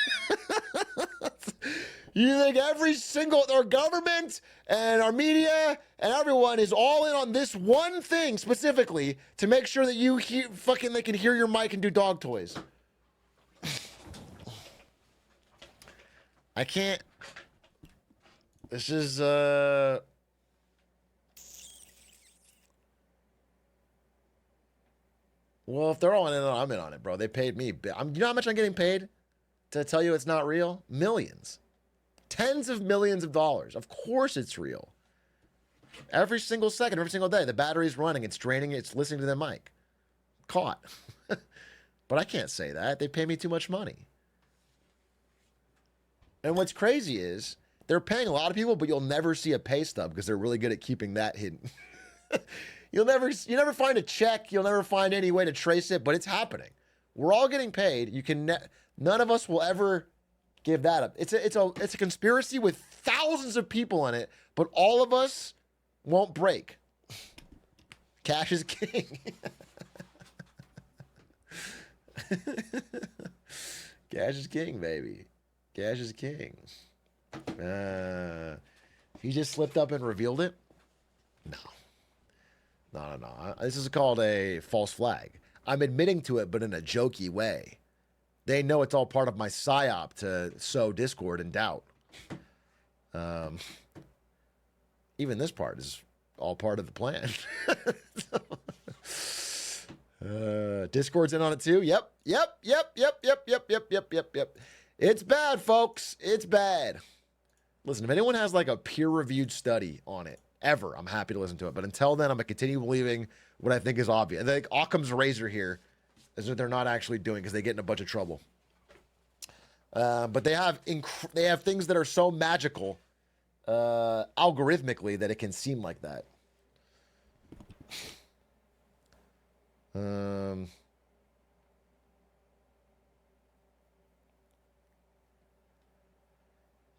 You think every single, our government and our media and everyone is all in on this one thing specifically to make sure that you they can hear your mic and do dog toys. I can't. This is, well, if they're all in on it, I'm in on it, bro. They paid me. You know how much I'm getting paid to tell you it's not real? Millions. Tens of millions of dollars. Of course it's real. Every single second, every single day, the battery's running. It's draining. It's listening to their mic. Caught. But I can't say that. They pay me too much money. And what's crazy is they're paying a lot of people, but you'll never see a pay stub because they're really good at keeping that hidden. You never find a check. You'll never find any way to trace it, but it's happening. We're all getting paid. None of us will ever give that up. It's a conspiracy with thousands of people in it, but all of us won't break. Cash is king. Cash is king, baby. Cash is king. He just slipped up and revealed it? No. This is called a false flag. I'm admitting to it, but in a jokey way. They know it's all part of my psyop to sow discord and doubt. Even this part is all part of the plan. Discord's in on it too. Yep. It's bad, folks. It's bad. Listen, if anyone has like a peer-reviewed study on it, ever, I'm happy to listen to it. But until then, I'm going to continue believing what I think is obvious. And I think Occam's razor here is what they're not actually doing because they get in a bunch of trouble. But they have things that are so magical algorithmically that it can seem like that.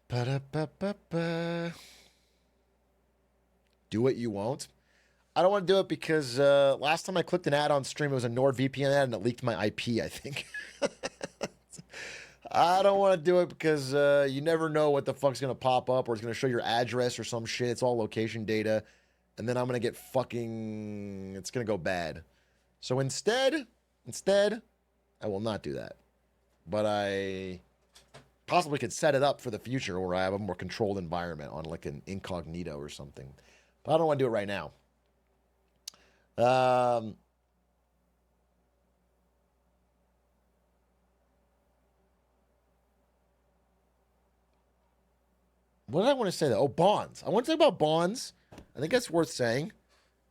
Ba-da-ba-ba-ba. Do what you won't. I don't want to do it because last time I clicked an ad on stream, it was a NordVPN ad and it leaked my IP, I think. I don't want to do it because you never know what the fuck's going to pop up or it's going to show your address or some shit. It's all location data. And then I'm going to get fucking... It's going to go bad. So instead, I will not do that. But I possibly could set it up for the future where I have a more controlled environment on like an incognito or something. But I don't want to do it right now. what did I want to say though? Oh, bonds. I want to talk about bonds. I think that's worth saying.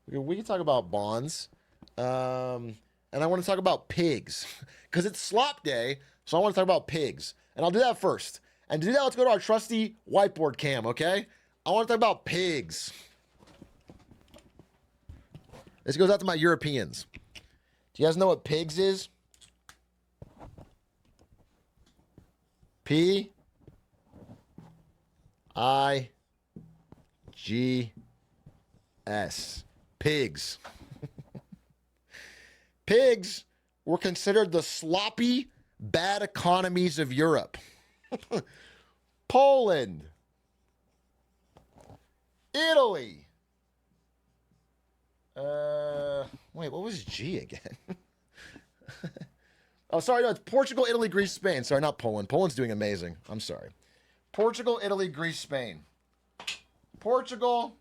We can talk about bonds. And I want to talk about pigs because it's slop day. So I want to talk about pigs. And I'll do that first. And to do that, let's go to our trusty whiteboard cam, okay? I want to talk about pigs. This goes out to my Europeans. Do you guys know what pigs is? P.I.G.S. Pigs. Pigs were considered the sloppy, bad economies of Europe. Poland. Italy. Wait, what was G again? Oh, sorry, no, it's Portugal, Italy, Greece, Spain. Sorry, not Poland. Poland's doing amazing. I'm sorry. Portugal, Italy, Greece, Spain. Portugal,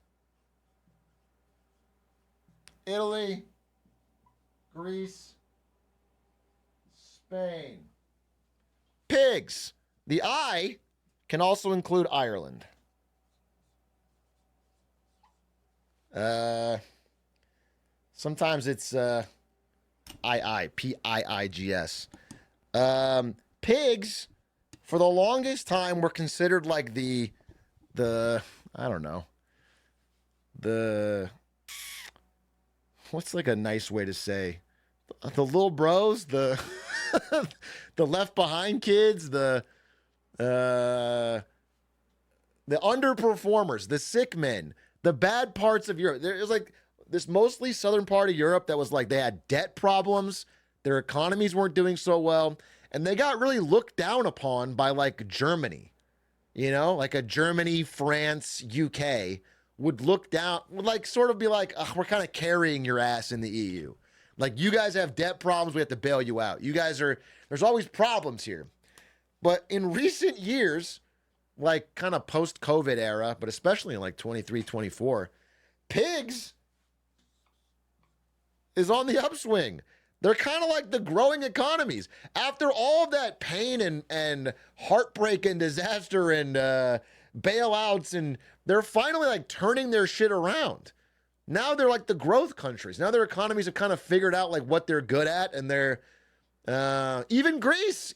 Italy, Greece, Spain. Pigs. The I can also include Ireland. Sometimes it's P-I-I-G-S. Pigs, for the longest time, were considered like the I don't know, what's like a nice way to say, the little bros, the the left behind kids, the underperformers, the sick men, the bad parts of Europe. There's like this mostly southern part of Europe that was like they had debt problems, their economies weren't doing so well, and they got really looked down upon by like Germany. You know, like a Germany, France, UK would look down, would like sort of be like, we're kind of carrying your ass in the EU. Like, you guys have debt problems, we have to bail you out. You guys are, there's always problems here. But in recent years, like kind of post-COVID era, but especially in like 23, 24, pigs is on the upswing. They're kind of like the growing economies. After all of that pain and heartbreak and disaster and bailouts, and they're finally like turning their shit around. Now they're like the growth countries. Now their economies have kind of figured out like what they're good at, and they're even Greece.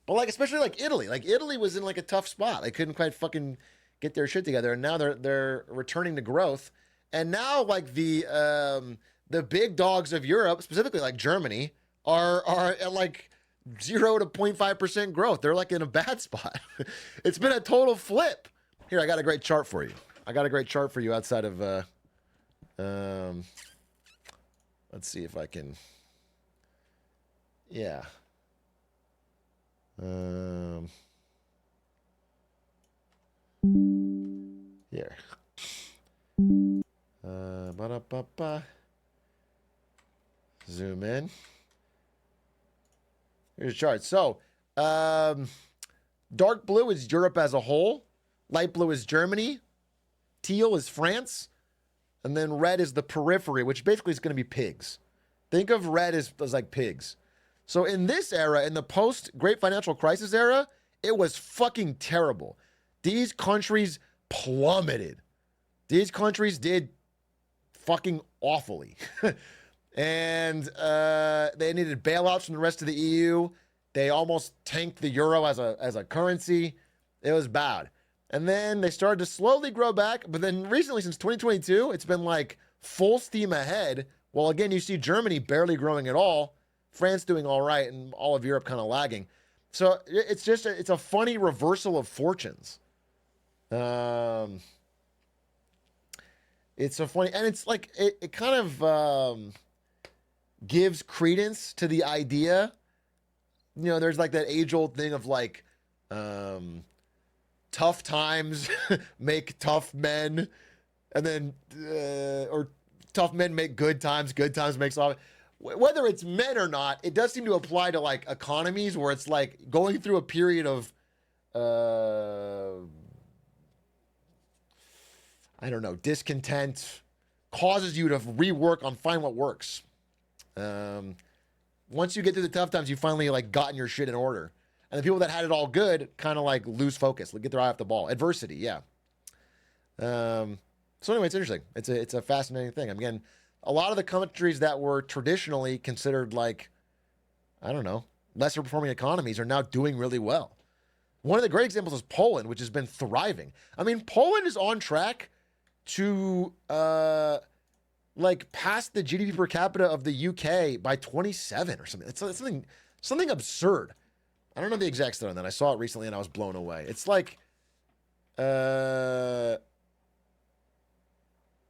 But like especially like Italy. Like Italy was in like a tough spot. They couldn't quite fucking get their shit together, and now they're returning to growth. And now like the big dogs of Europe, specifically like Germany, are at like 0 to 0.5% growth. They're like in a bad spot. It's been a total flip. Here, I got a great chart for you. Outside of let's see if I can. Yeah. Here. Ba-da-ba-ba. Zoom in. Here's a chart. So, dark blue is Europe as a whole. Light blue is Germany. Teal is France. And then red is the periphery, which basically is going to be pigs. Think of red as like pigs. So in this era, in the post-Great Financial Crisis era, it was fucking terrible. These countries plummeted. These countries did fucking awfully. And they needed bailouts from the rest of the EU. They almost tanked the euro as a currency. It was bad. And then they started to slowly grow back. But then recently, since 2022, it's been like full steam ahead. Well, again, you see Germany barely growing at all. France doing all right, and all of Europe kind of lagging. So it's just, it's a funny reversal of fortunes. It's so funny. And it's like, it kind of gives credence to the idea. You know, there's like that age-old thing of like, tough times make tough men, and then, or tough men make good times make soft. Whether it's men or not, it does seem to apply to like economies where it's like going through a period of, I don't know, discontent causes you to rework on find what works. Once you get through the tough times, you finally like gotten your shit in order. And the people that had it all good kind of like lose focus, get their eye off the ball. Adversity, yeah. So anyway, it's interesting. It's a fascinating thing. Again, a lot of the countries that were traditionally considered like, I don't know, lesser performing economies are now doing really well. One of the great examples is Poland, which has been thriving. I mean, Poland is on track to like pass the GDP per capita of the UK by 27 or something. It's something absurd. I don't know the exact stat on that. I saw it recently and I was blown away. It's like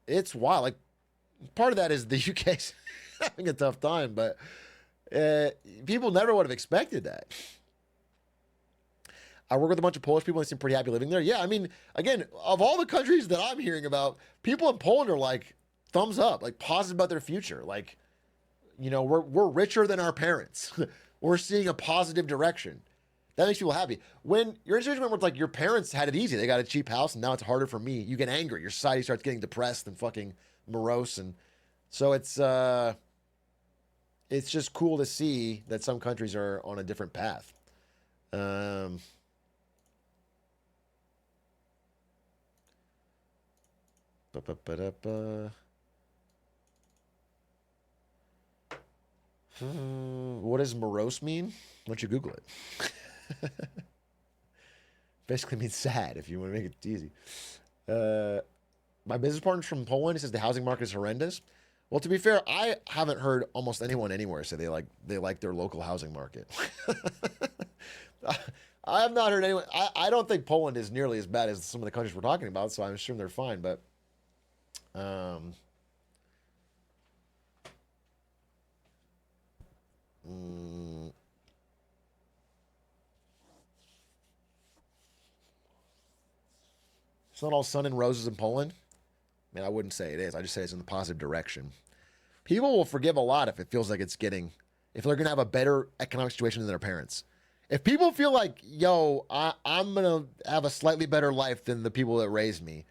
it's wild. Like part of that is the UK's having a tough time, but people never would have expected that. I work with a bunch of Polish people and they seem pretty happy living there. Yeah, I mean, again, of all the countries that I'm hearing about, people in Poland are like thumbs up, like positive about their future. Like, you know, we're richer than our parents. We're seeing a positive direction. That makes people happy. When you're in a situation where it's like your parents had it easy, they got a cheap house, and now it's harder for me. You get angry. Your society starts getting depressed and fucking morose, and so it's just cool to see that some countries are on a different path. What does morose mean? Why don't you Google it? Basically means sad if you want to make it easy. My business partner's from Poland. He says the housing market is horrendous. Well, to be fair, I haven't heard almost anyone anywhere say they like their local housing market. I have not heard anyone. I don't think Poland is nearly as bad as some of the countries we're talking about, so I'm assuming they're fine. But it's not all sun and roses in Poland. I mean, I wouldn't say it is. I just say it's in the positive direction. People will forgive a lot if it feels like if they're going to have a better economic situation than their parents. If people feel like, yo, I'm going to have a slightly better life than the people that raised me,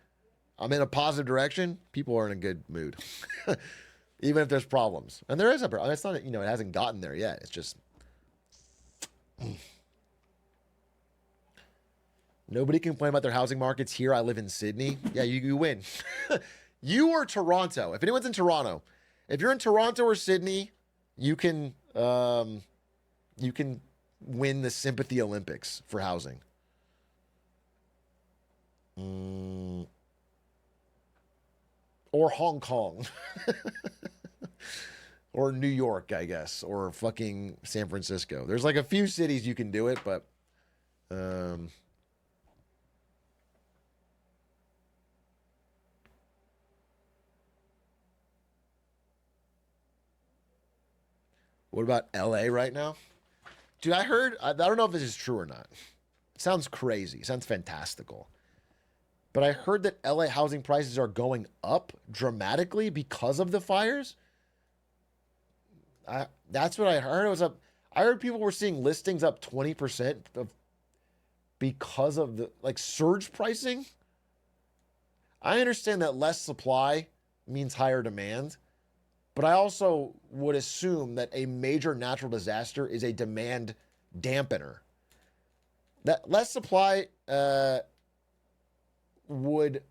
I'm in a positive direction, people are in a good mood. Even if there's problems. And there is a problem. It's not, it hasn't gotten there yet. It's just... Nobody can complain about their housing markets here. I live in Sydney. Yeah, you win. You or Toronto. If anyone's in Toronto, if you're in Toronto or Sydney, you can win the sympathy Olympics for housing. Or Hong Kong. Or New York, I guess. Or fucking San Francisco. There's like a few cities you can do it, but what about LA right now? Dude, I don't know if this is true or not. It sounds crazy. It sounds fantastical. But I heard that LA housing prices are going up dramatically because of the fires. That's what I heard. It was up. I heard people were seeing listings up 20% because of the surge pricing. I understand that less supply means higher demand. But I also would assume that a major natural disaster is a demand dampener. That less supply would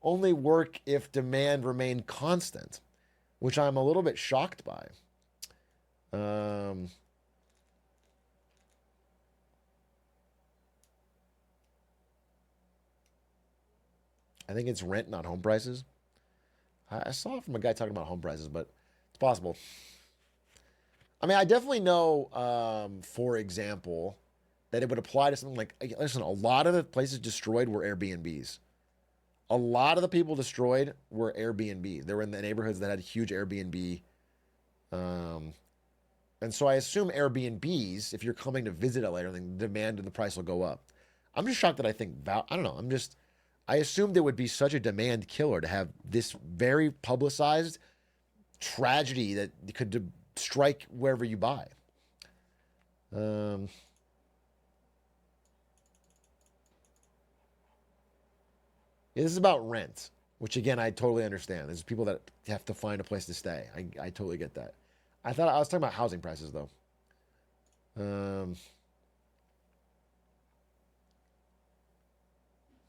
only work if demand remained constant, which I'm a little bit shocked by. I think it's rent, not home prices. I saw it from a guy talking about home prices, but it's possible. I mean, I definitely know, for example, that it would apply to something like, listen, a lot of the places destroyed were Airbnbs. A lot of the people destroyed were Airbnb. They were in the neighborhoods that had huge Airbnb. And so I assume Airbnbs, if you're coming to visit LA, the demand and the price will go up. I'm just shocked that I don't know. I assumed it would be such a demand killer to have this very publicized tragedy that could strike wherever you buy. Yeah, this is about rent, which again, I totally understand. There's people that have to find a place to stay. I totally get that. I was talking about housing prices though.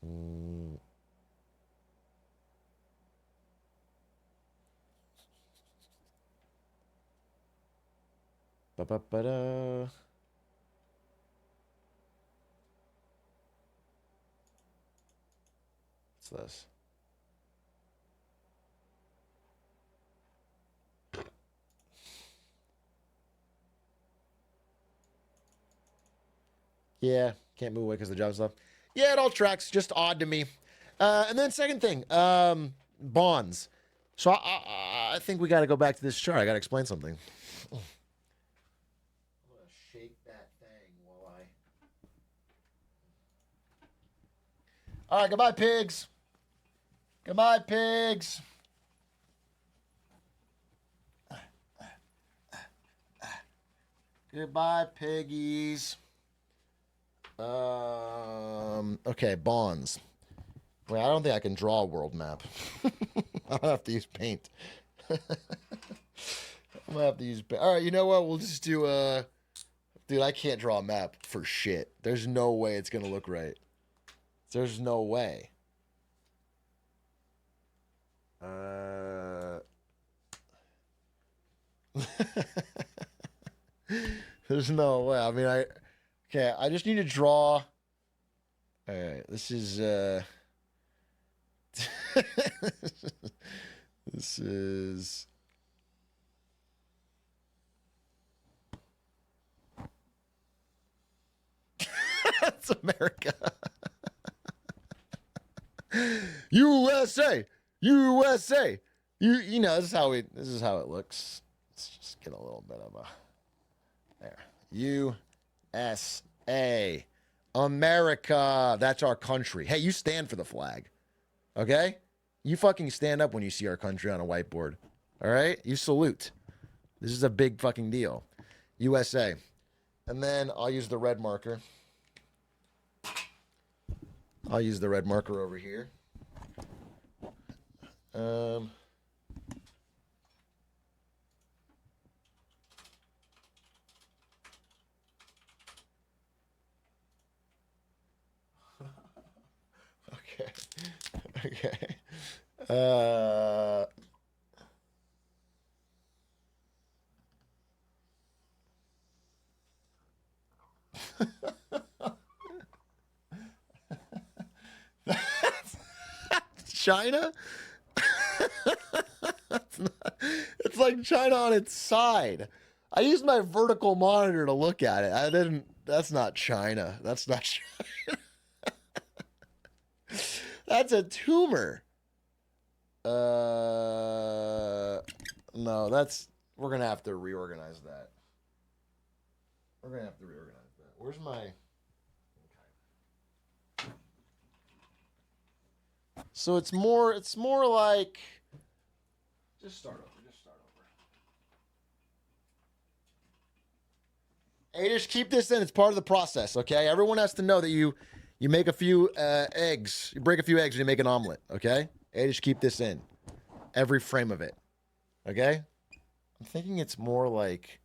Mm. Ba-ba-ba-da. What's this? Yeah, can't move away because the job's left. Yeah, it all tracks. Just odd to me. And then second thing, bonds. So I think we got to go back to this chart. I got to explain something. I'm gonna shake that thing while I. All right, goodbye, pigs. Goodbye, pigs. Goodbye, piggies. Okay, bonds. Wait, I don't think I can draw a world map. I'll have to use paint. I'm gonna have to use paint. All right, you know what? We'll just do dude, I can't draw a map for shit. There's no way it's gonna look right. There's no way. There's no way. I mean, okay, I just need to draw. All right, this is this is that's America. USA, USA. You know this is how it looks. Let's just get a little bit of a there. USA, America. That's our country. Hey, you stand for the flag, okay? You fucking stand up when you see our country on a whiteboard. All right? You salute. This is a big fucking deal. USA. And then I'll use the red marker. I'll use the red marker over here. Okay. Okay. China? It's like China on its side. I used my vertical monitor to look at it. I didn't. That's not China. That's not China. That's a tumor. No, that's. We're gonna have to reorganize that. We're gonna have to reorganize that. Where's my? So it's more like just start over. Hey, just keep this in. It's part of the process, okay? Everyone has to know that you make a few eggs. You break a few eggs and you make an omelet, okay? Hey, just keep this in. Every frame of it. Okay? I'm thinking it's more like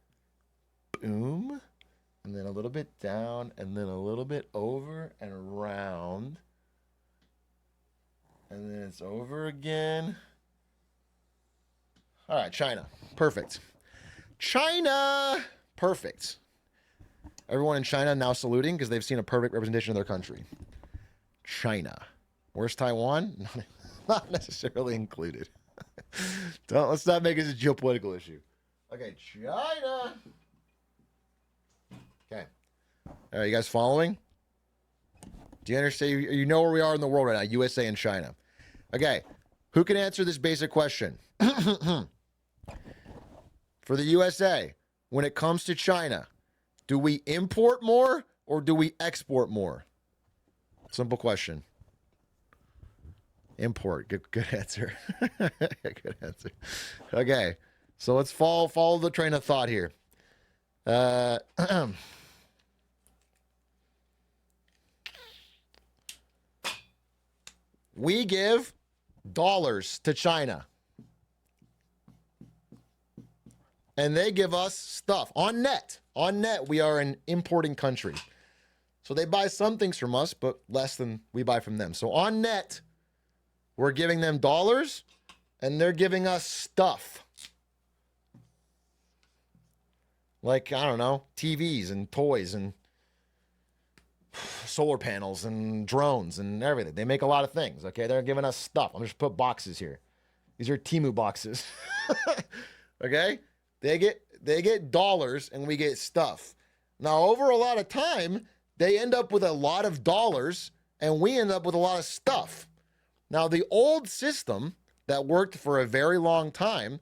boom, and then a little bit down, and then a little bit over and around. And then it's over again. All right, China. Perfect. China! Perfect. Everyone in China now saluting because they've seen a perfect representation of their country. China. Where's Taiwan? Not necessarily included. Let's not make it a geopolitical issue. Okay, China. Okay. All right, you guys following? Do you understand? You know where we are in the world right now, USA and China. Okay, who can answer this basic question? For the USA, when it comes to China, do we import more or do we export more? Simple question. Import. Good answer. Good answer. Okay, so let's follow the train of thought here. We give dollars to China. And they give us stuff on net. On net, we are an importing country. So they buy some things from us, but less than we buy from them. So on net, we're giving them dollars and they're giving us stuff. Like, I don't know, TVs and toys and solar panels and drones and everything. They make a lot of things, okay? They're giving us stuff. I'm just put boxes here. These are Temu boxes. Okay? They get dollars and we get stuff. Now, over a lot of time, they end up with a lot of dollars and we end up with a lot of stuff. Now, the old system that worked for a very long time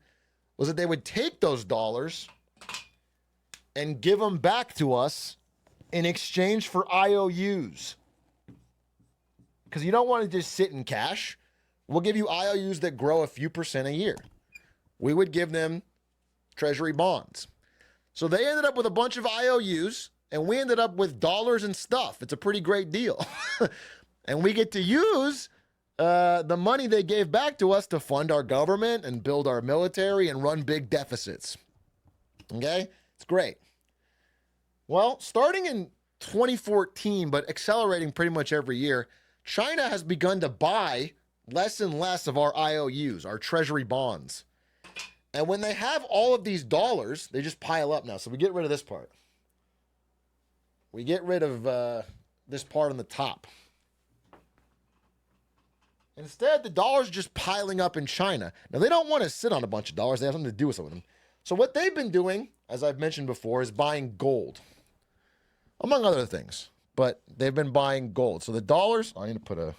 was that they would take those dollars and give them back to us in exchange for IOUs. Because you don't want to just sit in cash. We'll give you IOUs that grow a few percent a year. We would give them treasury bonds. So they ended up with a bunch of IOUs, and we ended up with dollars and stuff. It's a pretty great deal. And we get to use the money they gave back to us to fund our government and build our military and run big deficits. Okay? It's great. Well, starting in 2014, but accelerating pretty much every year, China has begun to buy less and less of our IOUs, our treasury bonds. And when they have all of these dollars, they just pile up now. So we get rid of this part. We get rid of this part on the top. Instead, the dollars are just piling up in China. Now, they don't want to sit on a bunch of dollars. They have something to do with some of them. So what they've been doing, as I've mentioned before, is buying gold, among other things. But they've been buying gold. So the dollars, I need to put it's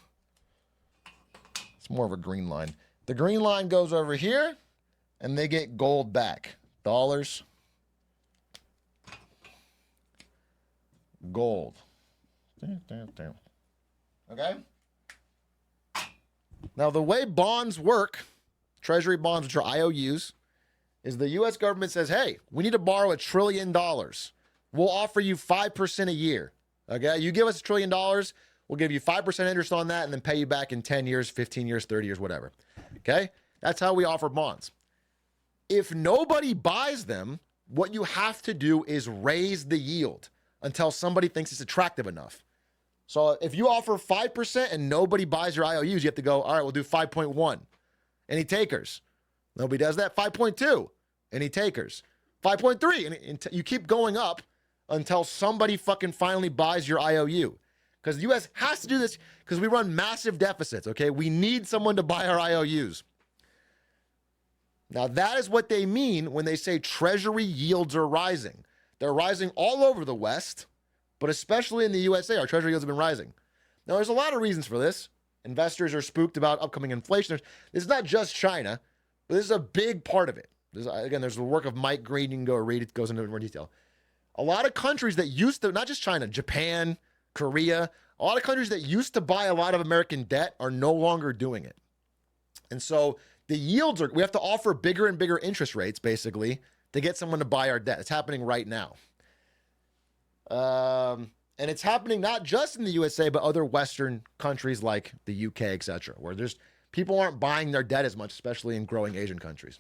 more of a green line. The green line goes over here, and they get gold back. Dollars, gold. Okay? Now, the way bonds work, treasury bonds, which are IOUs, is the U.S. government says, hey, we need to borrow $1 trillion. We'll offer you 5% a year. Okay? You give us $1 trillion, we'll give you 5% interest on that and then pay you back in 10 years, 15 years, 30 years, whatever. Okay? That's how we offer bonds. If nobody buys them, what you have to do is raise the yield until somebody thinks it's attractive enough. So if you offer 5% and nobody buys your IOUs, you have to go, all right, we'll do 5.1. Any takers? Nobody does that. 5.2. Any takers? 5.3. And you keep going up until somebody fucking finally buys your IOU. Because the U.S. has to do this because we run massive deficits, okay? We need someone to buy our IOUs. Now, that is what they mean when they say treasury yields are rising. They're rising all over the West, but especially in the USA, our treasury yields have been rising. Now, there's a lot of reasons for this. Investors are spooked about upcoming inflation. This is not just China, but this is a big part of it. There's the work of Mike Green. You can go read it. It goes into more detail. A lot of countries that used to, not just China, Japan, Korea, a lot of countries that used to buy a lot of American debt are no longer doing it. And so the yields we have to offer bigger and bigger interest rates, basically, to get someone to buy our debt. It's happening right now. And it's happening not just in the USA, but other Western countries like the UK, etc., where people aren't buying their debt as much, especially in growing Asian countries.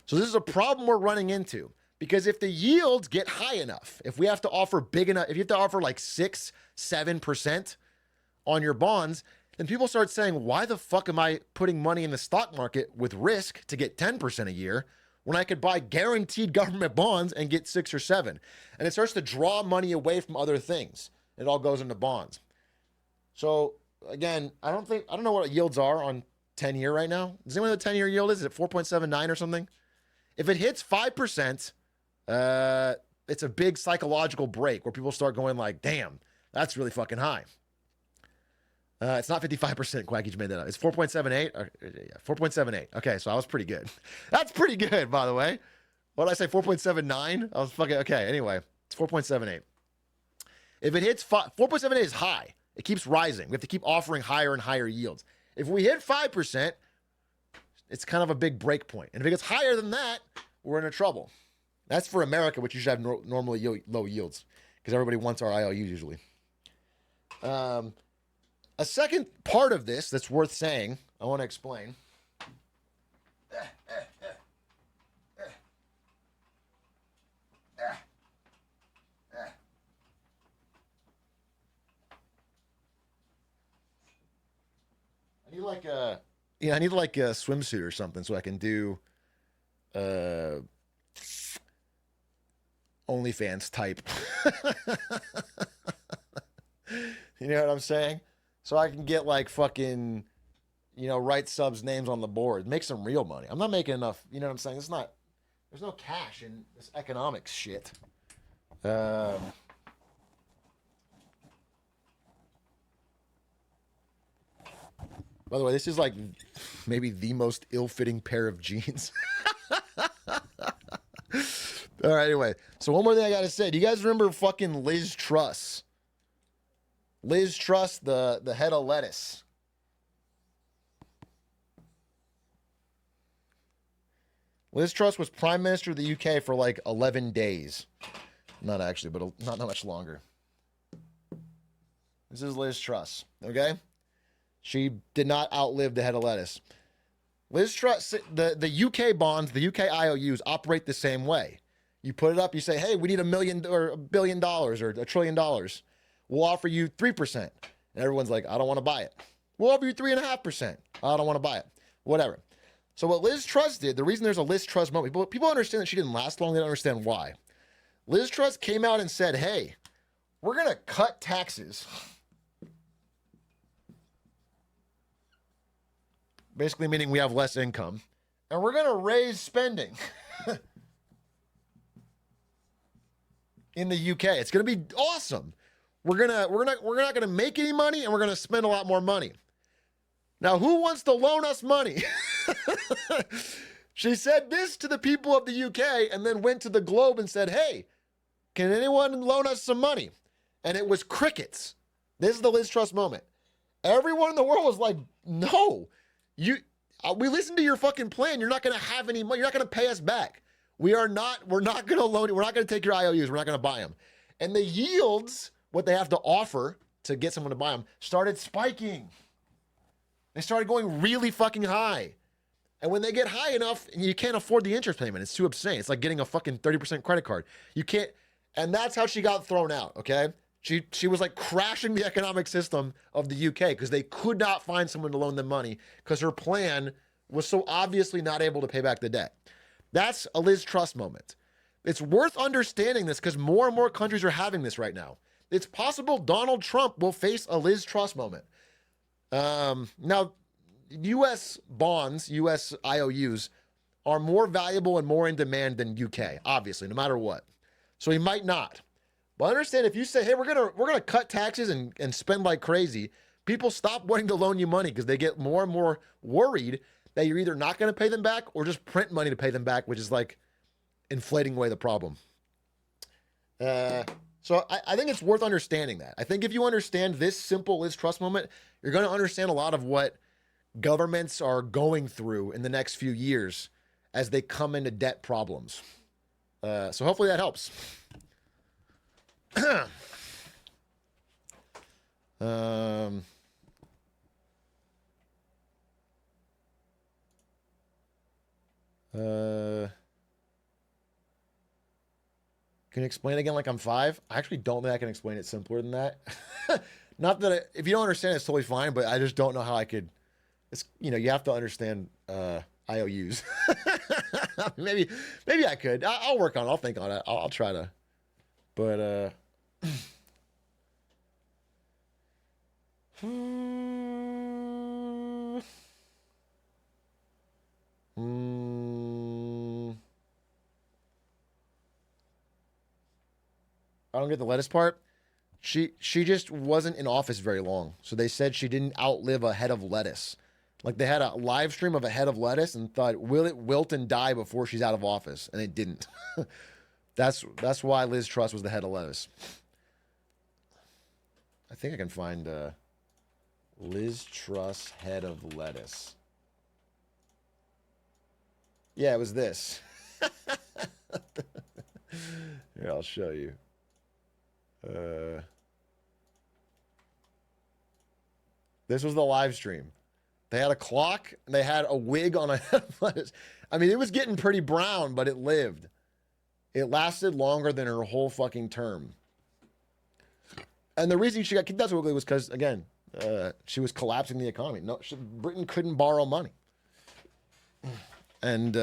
So this is a problem we're running into, because if the yields get high enough, if we have to offer big enough, if you have to offer like 6, 7% on your bonds, then people start saying, why the fuck am I putting money in the stock market with risk to get 10% a year when I could buy guaranteed government bonds and get 6 or 7? And it starts to draw money away from other things. It all goes into bonds. So again, I don't know what yields are on 10-year right now. Does anyone know what the 10-year yield is? Is it 4.79 or something? If it hits 5%, it's a big psychological break where people start going like, damn, that's really fucking high. It's not 55%, Quacky just made that up. It's 4.78. Yeah, 4.78. Okay, so I was pretty good. That's pretty good, by the way. What did I say, 4.79? I was fucking, okay, anyway, it's 4.78. If it hits 4.78 is high. It keeps rising. We have to keep offering higher and higher yields. If we hit 5%, it's kind of a big break point. And if it gets higher than that, we're in trouble. That's for America, which usually have normally low yields, because everybody wants our IOUs usually. A second part of this that's worth saying, I want to explain. I need like a swimsuit or something so I can do OnlyFans type. You know what I'm saying? So I can get like fucking, right subs names on the board, make some real money. I'm not making enough. You know what I'm saying? There's no cash in this economics shit. By the way, this is like maybe the most ill-fitting pair of jeans. All right, anyway. So one more thing I got to say. Do you guys remember fucking Liz Truss? Liz Truss, the head of lettuce. Liz Truss was Prime Minister of the UK for like 11 days. Not actually, but not much longer. This is Liz Truss, okay? She did not outlive the head of lettuce. Liz Truss, the UK bonds, the UK IOUs operate the same way. You put it up, you say, hey, we need $1 million or $1 billion or $1 trillion. We'll offer you 3%. And everyone's like, I don't want to buy it. We'll offer you 3.5%. I don't want to buy it. Whatever. So what Liz Truss did, the reason there's a Liz Truss moment, people understand that she didn't last long. They don't understand why. Liz Truss came out and said, hey, we're going to cut taxes. Basically meaning we have less income. And we're going to raise spending. In the UK. It's going to be awesome. We're not going to make any money, and we're going to spend a lot more money. Now, who wants to loan us money? She said this to the people of the UK and then went to the globe and said, hey, can anyone loan us some money? And it was crickets. This is the Liz Truss moment. Everyone in the world was like, no, we listened to your fucking plan. You're not going to have any money. You're not going to pay us back. We're not going to loan you. We're not going to take your IOUs. We're not going to buy them. And the yields, what they have to offer to get someone to buy them, started spiking. They started going really fucking high. And when they get high enough, you can't afford the interest payment. It's too obscene. It's like getting a fucking 30% credit card. You can't. And that's how she got thrown out, okay? She was like crashing the economic system of the UK because they could not find someone to loan them money because her plan was so obviously not able to pay back the debt. That's a Liz Truss moment. It's worth understanding this because more and more countries are having this right now. It's possible Donald Trump will face a Liz Truss moment. Now, U.S. bonds, U.S. IOUs are more valuable and more in demand than UK, obviously, no matter what. So he might not. But understand, if you say, hey, we're gonna cut taxes and spend like crazy, people stop wanting to loan you money because they get more and more worried that you're either not going to pay them back or just print money to pay them back, which is like inflating away the problem. So I think it's worth understanding that. I think if you understand this simple Liz Truss moment, you're going to understand a lot of what governments are going through in the next few years as they come into debt problems. So hopefully that helps. Can you explain it again like I'm 5? I actually don't think I can explain it simpler than that. Not that if you don't understand it, it's totally fine, but I just don't know how I could. It's you have to understand IOUs. maybe I could. I'll work on it. I'll think on it. I'll try to. But I don't get the lettuce part. She just wasn't in office very long. So they said she didn't outlive a head of lettuce. Like they had a live stream of a head of lettuce and thought, will it wilt and die before she's out of office? And it didn't. That's why Liz Truss was the head of lettuce. I think I can find Liz Truss head of lettuce. Yeah, it was this. Here, I'll show you. This was the live stream. They had a clock and they had a wig on a head of lettuce. I mean, it was getting pretty brown, but it lived. It lasted longer than her whole fucking term. And the reason she got kicked out so quickly was because, again, she was collapsing the economy. No, Britain couldn't borrow money. And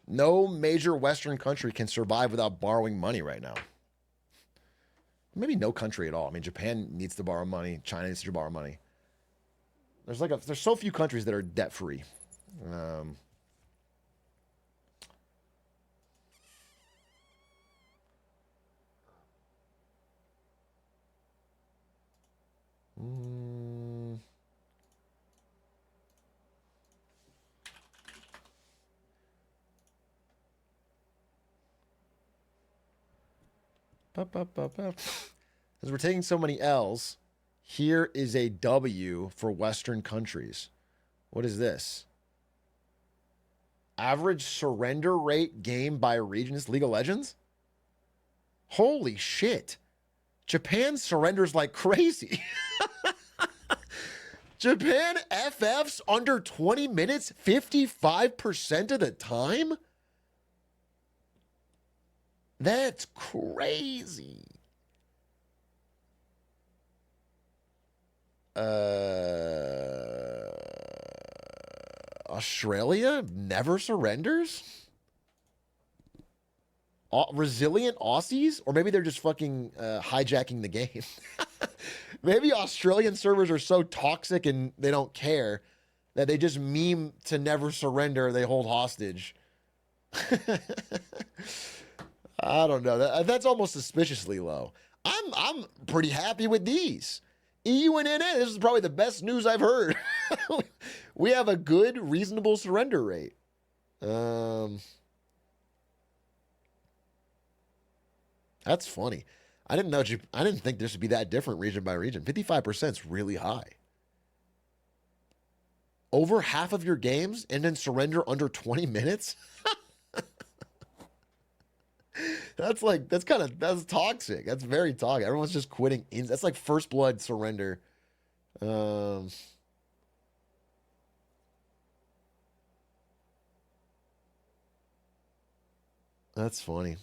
no major Western country can survive without borrowing money right now. Maybe no country at all. I mean, Japan needs to borrow money. China needs to borrow money. There's so few countries that are debt free. As we're taking so many L's, here is a W for Western countries. What is this? Average surrender rate game by region is League of Legends? Holy shit. Japan surrenders like crazy. Japan FFs under 20 minutes 55% of the time? That's crazy. Australia never surrenders? Resilient Aussies? Or maybe they're just fucking hijacking the game. Maybe Australian servers are so toxic and they don't care that they just meme to never surrender. They hold hostage. I don't know. That's almost suspiciously low. I'm pretty happy with these. EU and NA, this is probably the best news I've heard. We have a good, reasonable surrender rate. That's funny. I didn't think this would be that different region by region. 55% is really high. Over half of your games and then surrender under 20 minutes? That's toxic. That's very toxic. Everyone's just quitting. That's like first blood surrender. That's funny.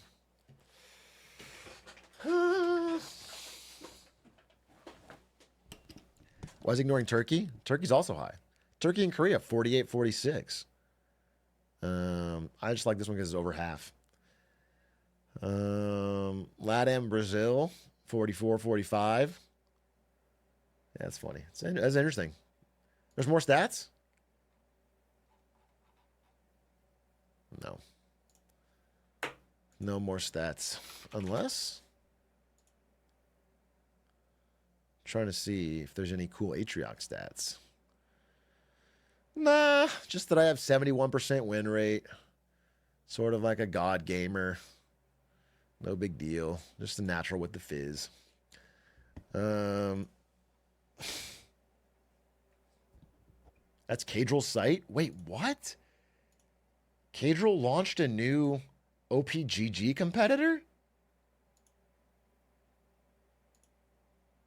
Why is ignoring Turkey? Turkey's also high. Turkey and Korea, 48, 46. I just like this one because it's over half. LATAM, Brazil, 44, 45. Yeah, that's funny. That's interesting. There's more stats? No. No more stats. Unless... trying to see if there's any cool Atrioc stats. Nah, just that I have 71% win rate. Sort of like a god gamer. No big deal. Just a natural with the fizz. That's Cadrill's site? Wait, what? Cadrill launched a new OPGG competitor?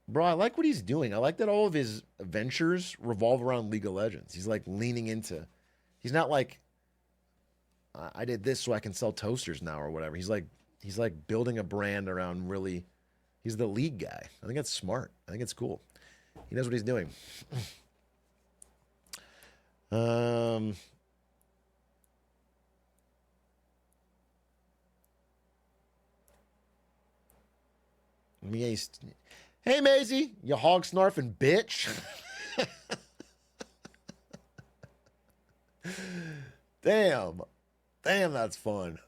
Bro, I like what he's doing. I like that all of his ventures revolve around League of Legends. He's like leaning into... He's not like, I did this so I can sell toasters now or whatever. He's like building a brand around really... He's the league guy. I think that's smart. I think it's cool. He knows what he's doing. Hey, Maisie, you hog snarfing bitch. Damn, that's fun.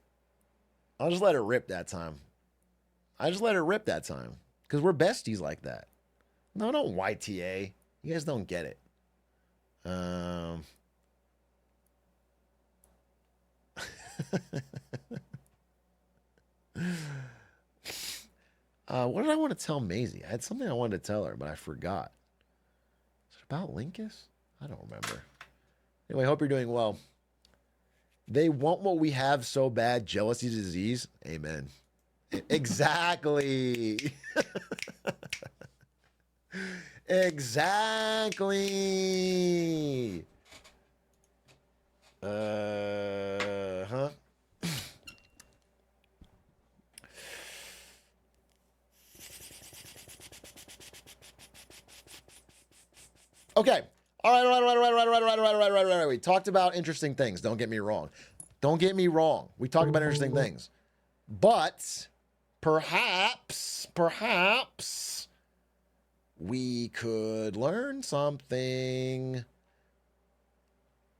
I'll just let it rip that time. Because we're besties like that. No, don't YTA. You guys don't get it. What did I want to tell Maisie? I had something I wanted to tell her, but I forgot. Is it about Linkus? I don't remember. Anyway, I hope you're doing well. They want what we have so bad. Jealousy disease. Amen. Exactly. Exactly. Huh? Okay. All right, all right. We talked about interesting things. Don't get me wrong. Don't get me wrong. We talked about interesting things. But perhaps we could learn something.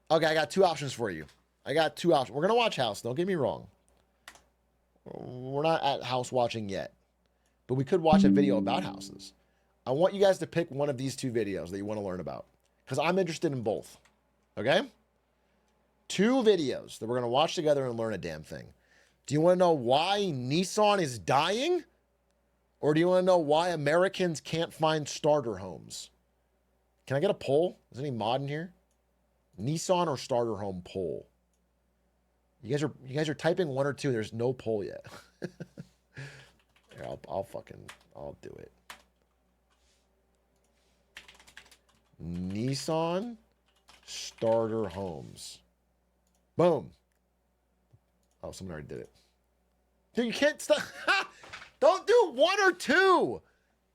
Okay, I got two options for you. We're going to watch House. Don't get me wrong. We're not at house watching yet. But we could watch a video about houses. I want you guys to pick one of these two videos that you want to learn about. Because I'm interested in both. Okay? Two videos that we're going to watch together and learn a damn thing. Do you want to know why Nissan is dying? Or do you want to know why Americans can't find starter homes? Can I get a poll? Is any mod in here? Nissan or starter home poll? You guys are typing one or two. There's no poll yet. Here, I'll do it. Nissan starter homes. Boom. Oh, someone already did it. Dude, you can't stop. Don't do one or two.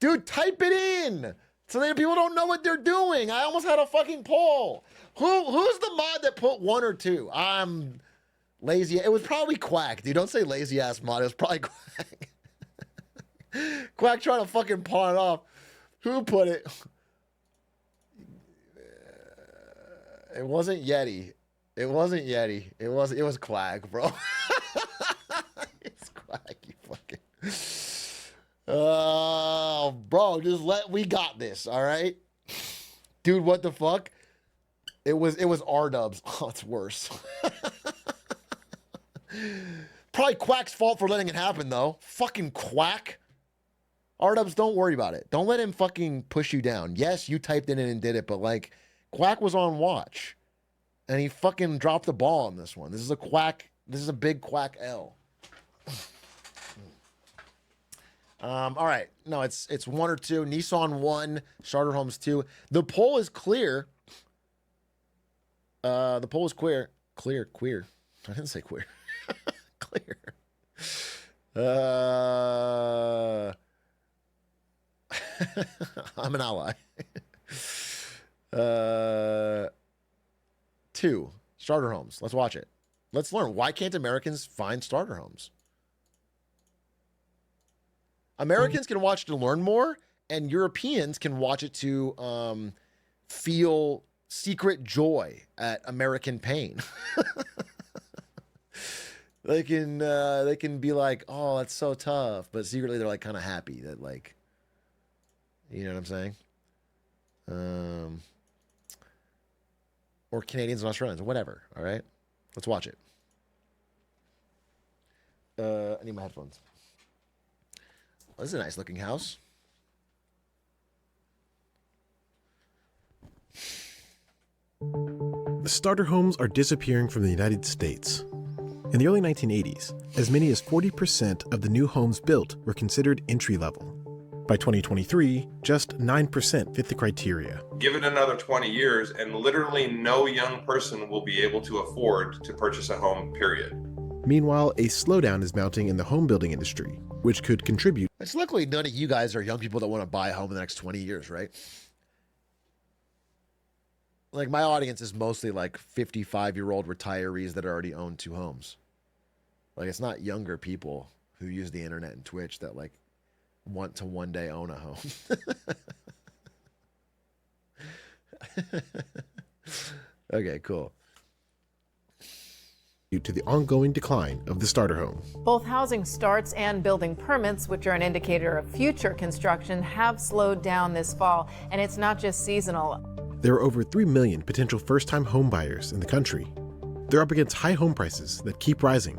Dude, type it in so that people don't know what they're doing. I almost had a fucking poll. Who's the mod that put one or two? I'm lazy. It was probably Quack, dude. Don't say lazy ass mod. It was probably Quack. Quack trying to fucking pawn it off. Who put it? It wasn't Yeti. It wasn't Yeti. It was Quack, bro. It's Quack, you fucking. Oh, bro, we got this, all right? Dude, what the fuck? It was R-dubs. Oh, it's worse. Probably Quack's fault for letting it happen, though. Fucking Quack. R-dubs, don't worry about it. Don't let him fucking push you down. Yes, you typed it in and did it, but like, Quack was on watch. And he fucking dropped the ball on this one. This is a big Quack L. All right. No, it's one or two. Nissan 1, starter homes 2. The poll is clear. The poll is queer. Queer. I didn't say queer. Clear. I'm an ally. 2, starter homes. Let's watch it. Let's learn. Why can't Americans find starter homes? Americans can watch to learn more, and Europeans can watch it to feel secret joy at American pain. They can be like, oh, that's so tough, but secretly they're like kind of happy that, like, you know what I'm saying? Or Canadians and Australians, whatever. All right, let's watch it. I need my headphones. Oh, this is a nice looking house. Starter homes are disappearing from the United States. In the early 1980s, as many as 40% of the new homes built were considered entry-level. By 2023, just 9% fit the criteria. Give it another 20 years and literally no young person will be able to afford to purchase a home, period. Meanwhile, a slowdown is mounting in the home building industry, which could contribute. It's luckily none of you guys are young people that want to buy a home in the next 20 years, right? Like, my audience is mostly like 55-year-old retirees that already own 2 homes. Like, it's not younger people who use the internet and Twitch that like want to one day own a home. Okay, cool. Due to the ongoing decline of the starter home. Both housing starts and building permits, which are an indicator of future construction, have slowed down this fall, and it's not just seasonal. There are over 3 million potential first-time home buyers in the country. They're up against high home prices that keep rising.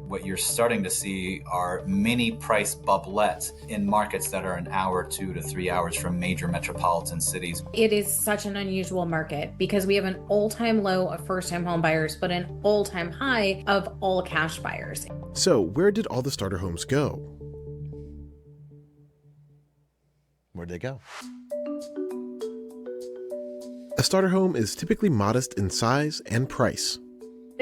What you're starting to see are mini price bubblets in markets that are an hour, 2 to 3 hours from major metropolitan cities. It is such an unusual market because we have an all-time low of first-time home buyers, but an all-time high of all cash buyers. So where did all the starter homes go? Where'd they go? A starter home is typically modest in size and price.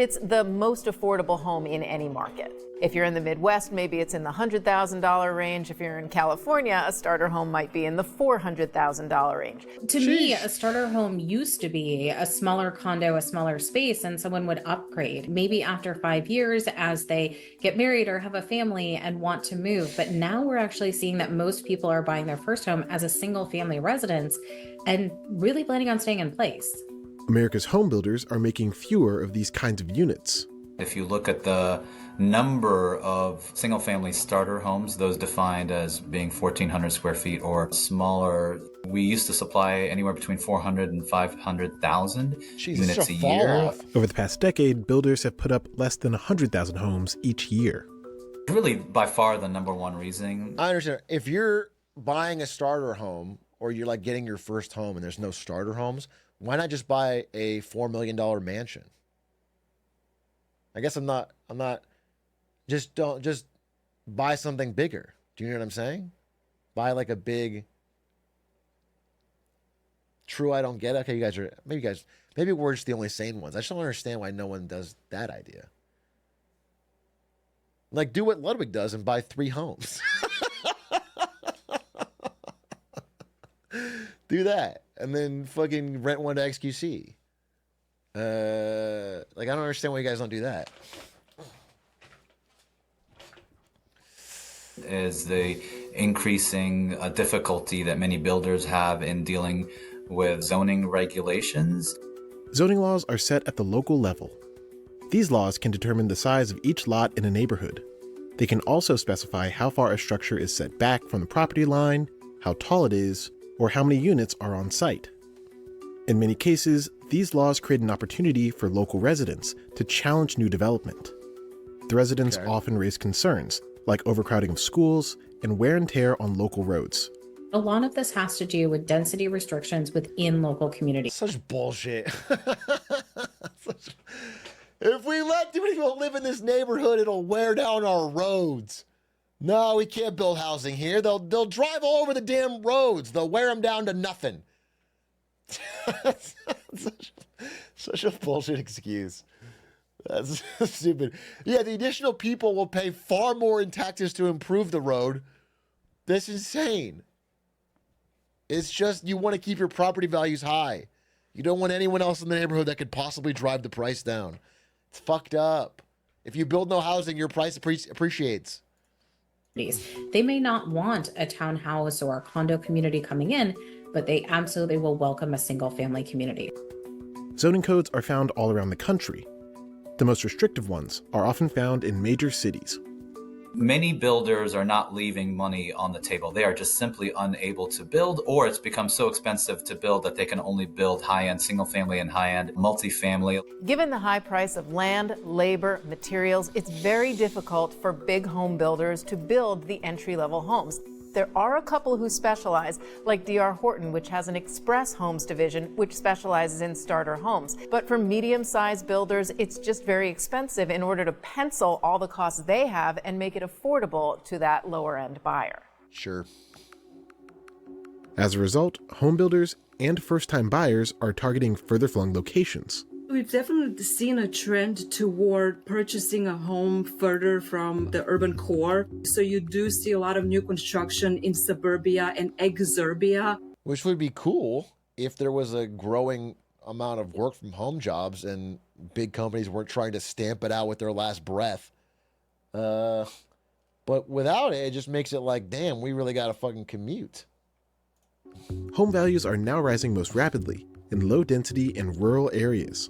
It's the most affordable home in any market. If you're in the Midwest, maybe it's in the $100,000 range. If you're in California, a starter home might be in the $400,000 range. To me, a starter home used to be a smaller condo, a smaller space, and someone would upgrade maybe after 5 years as they get married or have a family and want to move. But now we're actually seeing that most people are buying their first home as a single family residence and really planning on staying in place. America's home builders are making fewer of these kinds of units. If you look at the number of single-family starter homes, those defined as being 1,400 square feet or smaller, we used to supply anywhere between 400 and 500,000 units a year. Over the past decade, builders have put up less than 100,000 homes each year. Really, by far, the number one reason. I understand. If you're buying a starter home or you're like getting your first home and there's no starter homes, why not just buy a $4 million mansion? I guess I'm not, just buy something bigger. Do you know what I'm saying? Buy like a big, true, I don't get it. Okay, maybe we're just the only sane ones. I just don't understand why no one does that idea. Like, do what Ludwig does and buy 3 homes. Do that. And then fucking rent one to XQC. Like, I don't understand why you guys don't do that. Is the increasing difficulty that many builders have in dealing with zoning regulations. Zoning laws are set at the local level. These laws can determine the size of each lot in a neighborhood. They can also specify how far a structure is set back from the property line, how tall it is, or how many units are on site. In many cases, these laws create an opportunity for local residents to challenge new development. The residents often raise concerns, like overcrowding of schools and wear and tear on local roads. A lot of this has to do with density restrictions within local communities. Such bullshit. If we let too many people live in this neighborhood, it'll wear down our roads. No, we can't build housing here. They'll drive all over the damn roads. They'll wear them down to nothing. such a bullshit excuse. That's stupid. Yeah, the additional people will pay far more in taxes to improve the road. That's insane. It's just you want to keep your property values high. You don't want anyone else in the neighborhood that could possibly drive the price down. It's fucked up. If you build no housing, your price appreciates. They may not want a townhouse or a condo community coming in, but they absolutely will welcome a single family community. Zoning codes are found all around the country. The most restrictive ones are often found in major cities. Many builders are not leaving money on the table. They are just simply unable to build, or it's become so expensive to build that they can only build high-end single-family and high-end multifamily. Given the high price of land, labor, materials, it's very difficult for big home builders to build the entry-level homes. There are a couple who specialize, like D.R. Horton, which has an express homes division, which specializes in starter homes. But for medium-sized builders, it's just very expensive in order to pencil all the costs they have and make it affordable to that lower-end buyer. Sure. As a result, home builders and first-time buyers are targeting further-flung locations. We've definitely seen a trend toward purchasing a home further from the urban core. So you do see a lot of new construction in suburbia and exurbia. Which would be cool if there was a growing amount of work from home jobs and big companies weren't trying to stamp it out with their last breath. But without it, it just makes it like, damn, we really got to fucking commute. Home values are now rising most rapidly in low-density and rural areas.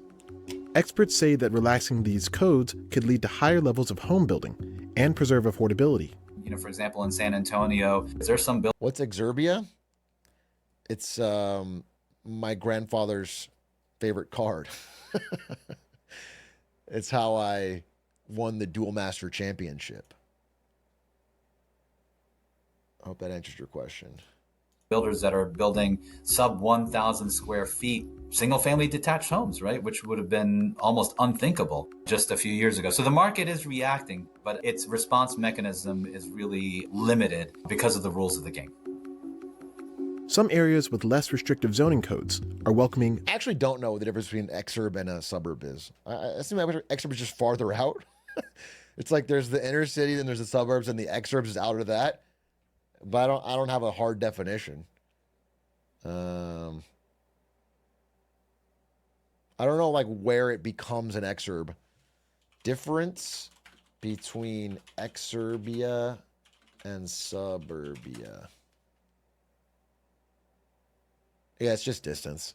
Experts say that relaxing these codes could lead to higher levels of home building and preserve affordability. You know, for example, in San Antonio, is there some building? What's exurbia? It's my grandfather's favorite card. It's how I won the Duel Master Championship. I hope that answers your question. Builders that are building sub 1,000 square feet, single family detached homes, right? Which would have been almost unthinkable just a few years ago. So the market is reacting, but its response mechanism is really limited because of the rules of the game. some areas with less restrictive zoning codes are welcoming. I actually don't know what the difference between an exurb and a suburb is. I assume exurb is just farther out. It's like there's the inner city, then there's the suburbs, and the exurbs is out of that. But I don't have a hard definition. I don't know like where it becomes an exurb. Difference between exurbia and suburbia. Yeah, it's just distance.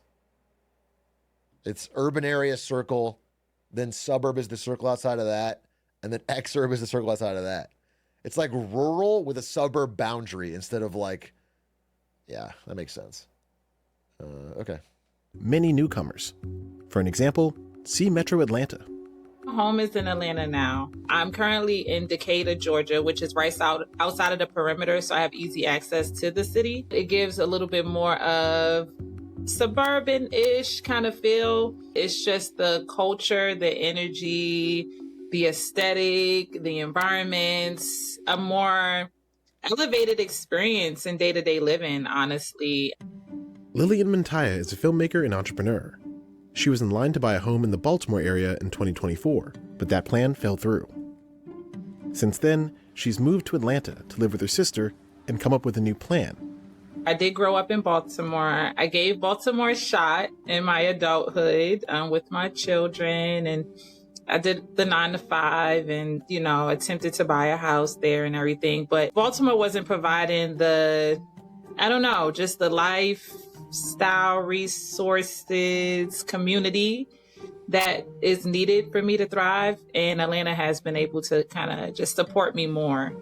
It's urban area circle, then suburb is the circle outside of that, and then exurb is the circle outside of that. It's like rural with a suburb boundary instead of like, yeah, that makes sense. Okay. Many newcomers. For an example, see Metro Atlanta. Home is in Atlanta now. I'm currently in Decatur, Georgia, which is right outside of the perimeter, so I have easy access to the city. It gives a little bit more of suburban-ish kind of feel. It's just the culture, the energy, the aesthetic, the environments, a more elevated experience in day-to-day living, honestly. Lillian Mantaya is a filmmaker and entrepreneur. She was in line to buy a home in the Baltimore area in 2024, but that plan fell through. Since then, she's moved to Atlanta to live with her sister and come up with a new plan. I did grow up in Baltimore. I gave Baltimore a shot in my adulthood with my children, and I did the 9 to 5 and, attempted to buy a house there and everything. But Baltimore wasn't providing just the lifestyle, resources, community that is needed for me to thrive. And Atlanta has been able to kind of just support me more.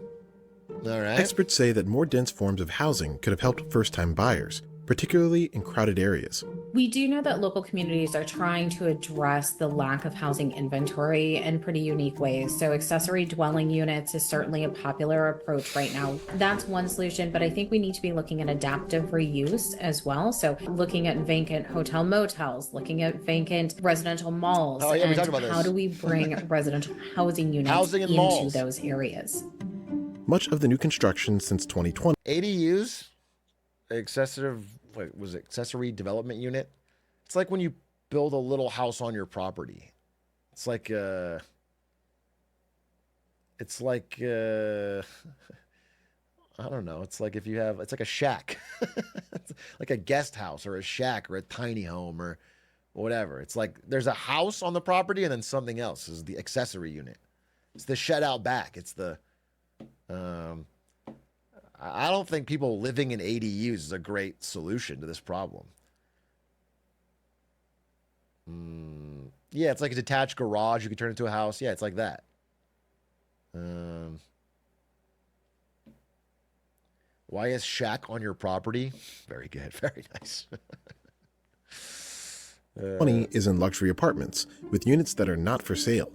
All right. Experts say that more dense forms of housing could have helped first-time buyers, particularly in crowded areas. We do know that local communities are trying to address the lack of housing inventory in pretty unique ways. So accessory dwelling units is certainly a popular approach right now. That's one solution, but I think we need to be looking at adaptive reuse as well. So looking at vacant hotel motels, looking at vacant residential malls, Oh, yeah, we and talked about how this. do we bring residential housing units Housing in into malls. those areas? Much of the new construction since 2020 ADUs, accessory development unit? It's like when you build a little house on your property. It's like I don't know. It's like it's like a shack. It's like a guest house or a shack or a tiny home or whatever. It's like there's a house on the property and then something else is the accessory unit. It's the shed out back. It's the I don't think people living in ADUs is a great solution to this problem. Yeah, it's like a detached garage. You could turn into a house. Yeah, it's like that. Why is shack on your property? Very good. Very nice. 20 is in luxury apartments with units that are not for sale.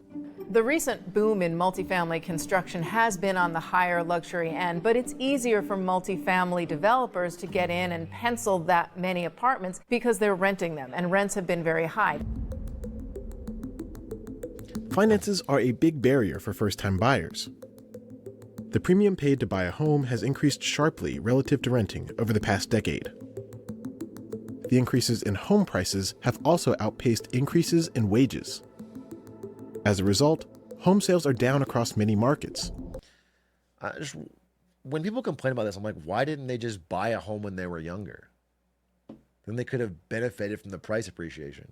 The recent boom in multifamily construction has been on the higher luxury end, but it's easier for multifamily developers to get in and pencil that many apartments because they're renting them, and rents have been very high. Finances are a big barrier for first-time buyers. The premium paid to buy a home has increased sharply relative to renting over the past decade. The increases in home prices have also outpaced increases in wages. As a result, home sales are down across many markets. When people complain about this, I'm like, why didn't they just buy a home when they were younger? Then they could have benefited from the price appreciation.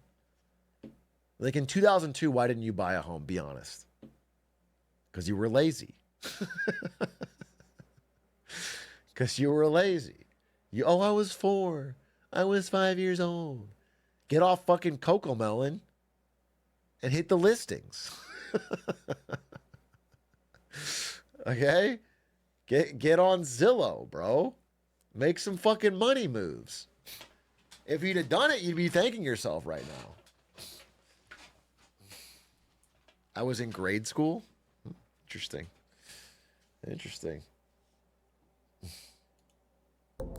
Like in 2002, why didn't you buy a home? Be honest. Because you were lazy. Because you were lazy. I was 4. I was 5 years old. Get off fucking Coco Melon and hit the listings. Okay? Get on Zillow, bro. Make some fucking money moves. If you'd have done it, you'd be thanking yourself right now. I was in grade school. Interesting.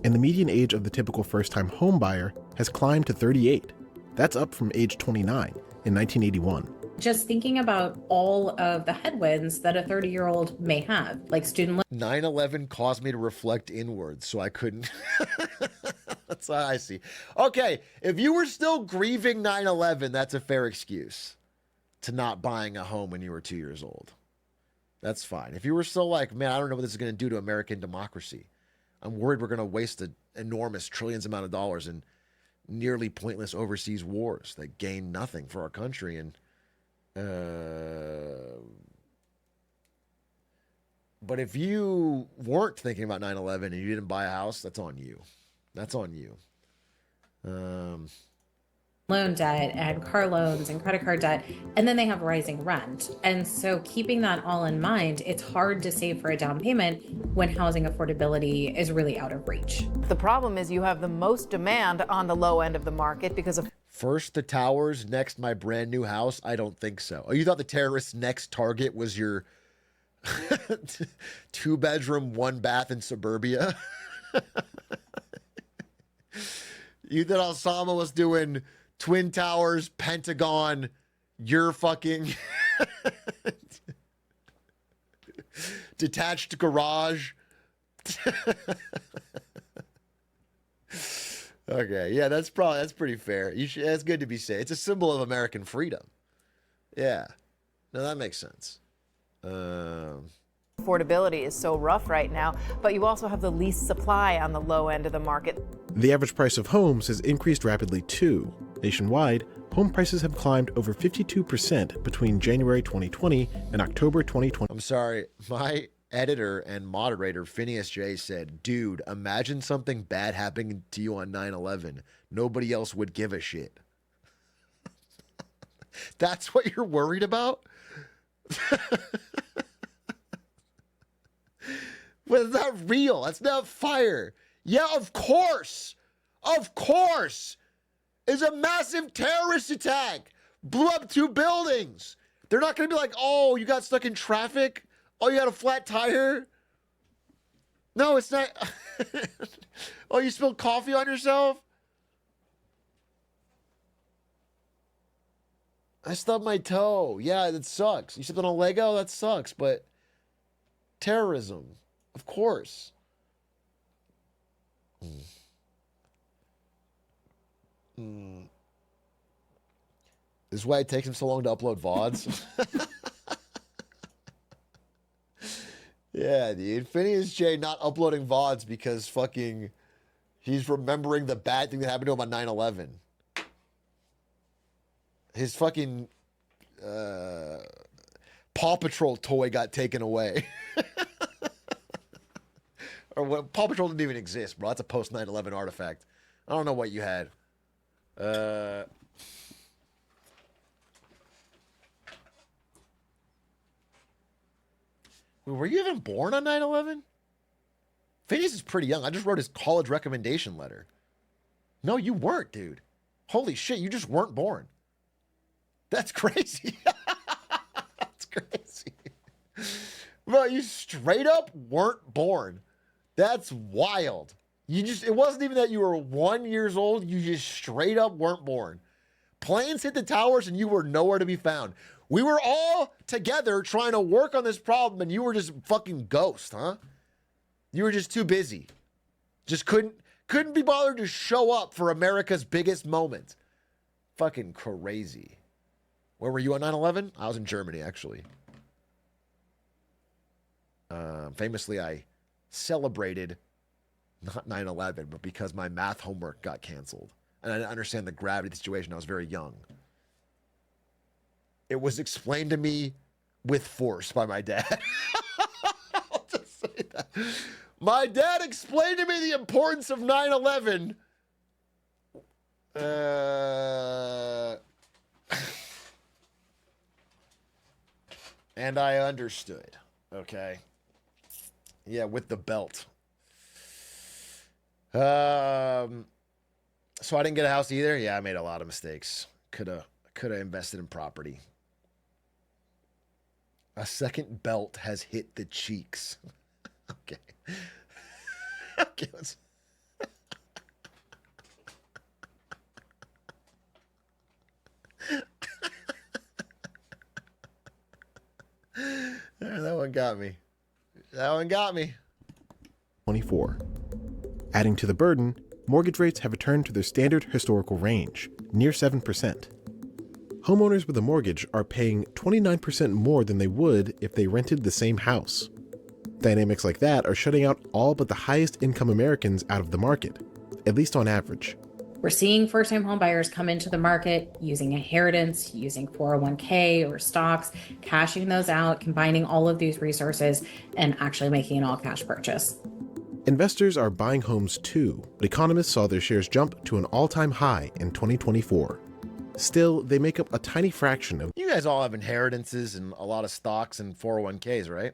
And the median age of the typical first-time home buyer has climbed to 38. That's up from age 29 in 1981. Just thinking about all of the headwinds that a 30-year-old may have, like student 9/11 caused me to reflect inwards, so I couldn't That's how I see. Okay, if you were still grieving 9/11, that's a fair excuse to not buying a home when you were 2 years old. That's fine. If you were still like, man, I don't know what this is going to do to American democracy. I'm worried we're going to waste an enormous trillions amount of dollars in nearly pointless overseas wars that gain nothing for our country. And but if you weren't thinking about 9/11 and you didn't buy a house, that's on you. That's on you. Loan debt and car loans and credit card debt, and then they have rising rent. And so keeping that all in mind, it's hard to save for a down payment when housing affordability is really out of reach. The problem is you have the most demand on the low end of the market because of First the towers, next my brand new house. I don't think so. Oh, you thought the terrorist's next target was your 2-bedroom, 1-bath in suburbia? You thought Osama was doing Twin Towers, Pentagon, your fucking detached garage. Okay, yeah, that's pretty fair. That's good to be said. It's a symbol of American freedom. Yeah, no, that makes sense. affordability is so rough right now, but you also have the least supply on the low end of the market. The average price of homes has increased rapidly too. Nationwide, home prices have climbed over 52% between January 2020 and October 2020. I'm sorry, my editor and moderator, Phineas J, said, dude, imagine something bad happening to you on 9/11. Nobody else would give a shit. That's what you're worried about? Well, it's not real. That's not fire. Yeah, of course. Of course. It's a massive terrorist attack. Blew up 2 buildings. They're not going to be like, oh, you got stuck in traffic? Oh, you got a flat tire? No, it's not. Oh, you spilled coffee on yourself? I stubbed my toe. Yeah, that sucks. You stepped on a Lego? That sucks, but terrorism, of course. This is why it takes him so long to upload VODs. Yeah, dude. Phineas J not uploading VODs because fucking he's remembering the bad thing that happened to him on 9/11. His fucking Paw Patrol toy got taken away. Or what? Paw Patrol didn't even exist, bro. That's a post 9/11 artifact. I don't know what you had. Were you even born on 9/11? Phineas is pretty young. I just wrote his college recommendation letter. No, you weren't, dude. Holy shit, you just weren't born. That's crazy. That's crazy. Bro, you straight up weren't born. That's wild. It wasn't even that you were 1 year old. You just straight up weren't born. Planes hit the towers and you were nowhere to be found. We were all together trying to work on this problem and you were just fucking ghost, huh? You were just too busy. Just couldn't be bothered to show up for America's biggest moment. Fucking crazy. Where were you on 9/11? I was in Germany, actually. Famously, I celebrated not 9/11, but because my math homework got canceled. And I didn't understand the gravity of the situation. I was very young. It was explained to me with force by my dad. I'll just say that. My dad explained to me the importance of 9/11. And I understood. Okay. Yeah, with the belt. So I didn't get a house either. Yeah, I made a lot of mistakes. Could have invested in property. A second belt has hit the cheeks. Okay. Okay. That one got me. That one got me. 24. Adding to the burden, mortgage rates have returned to their standard historical range, near 7%. Homeowners with a mortgage are paying 29% more than they would if they rented the same house. Dynamics like that are shutting out all but the highest income Americans out of the market, at least on average. We're seeing first-time home buyers come into the market using inheritance, using 401k or stocks, cashing those out, combining all of these resources, and actually making an all-cash purchase. Investors are buying homes too, but economists saw their shares jump to an all-time high in 2024. Still, they make up a tiny fraction of... You guys all have inheritances and a lot of stocks and 401ks, right?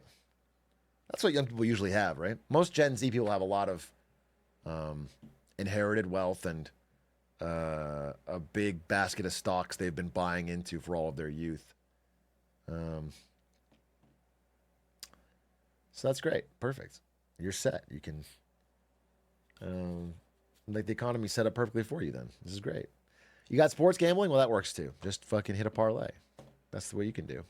That's what young people usually have, right? Most Gen Z people have a lot of inherited wealth and a big basket of stocks they've been buying into for all of their youth. So that's great. Perfect. You're set. You can, like the economy set up perfectly for you then. This is great. You got sports gambling? Well, that works too. Just fucking hit a parlay. That's the way you can do.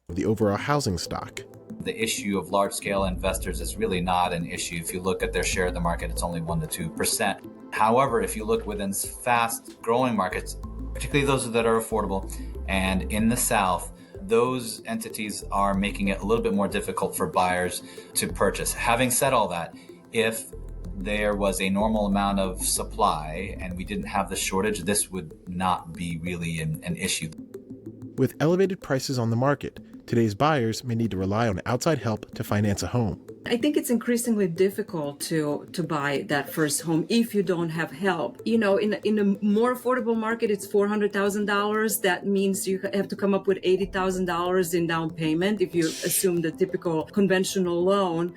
The overall housing stock. The issue of large-scale investors is really not an issue. If you look at their share of the market, it's only 1% to 2%. However, if you look within fast-growing markets, particularly those that are affordable, and in the South, those entities are making it a little bit more difficult for buyers to purchase. Having said all that, if there was a normal amount of supply and we didn't have the shortage, this would not be really an issue. With elevated prices on the market, today's buyers may need to rely on outside help to finance a home. I think it's increasingly difficult to buy that first home if you don't have help. You know, in a more affordable market, it's $400,000. That means you have to come up with $80,000 in down payment if you assume the typical conventional loan.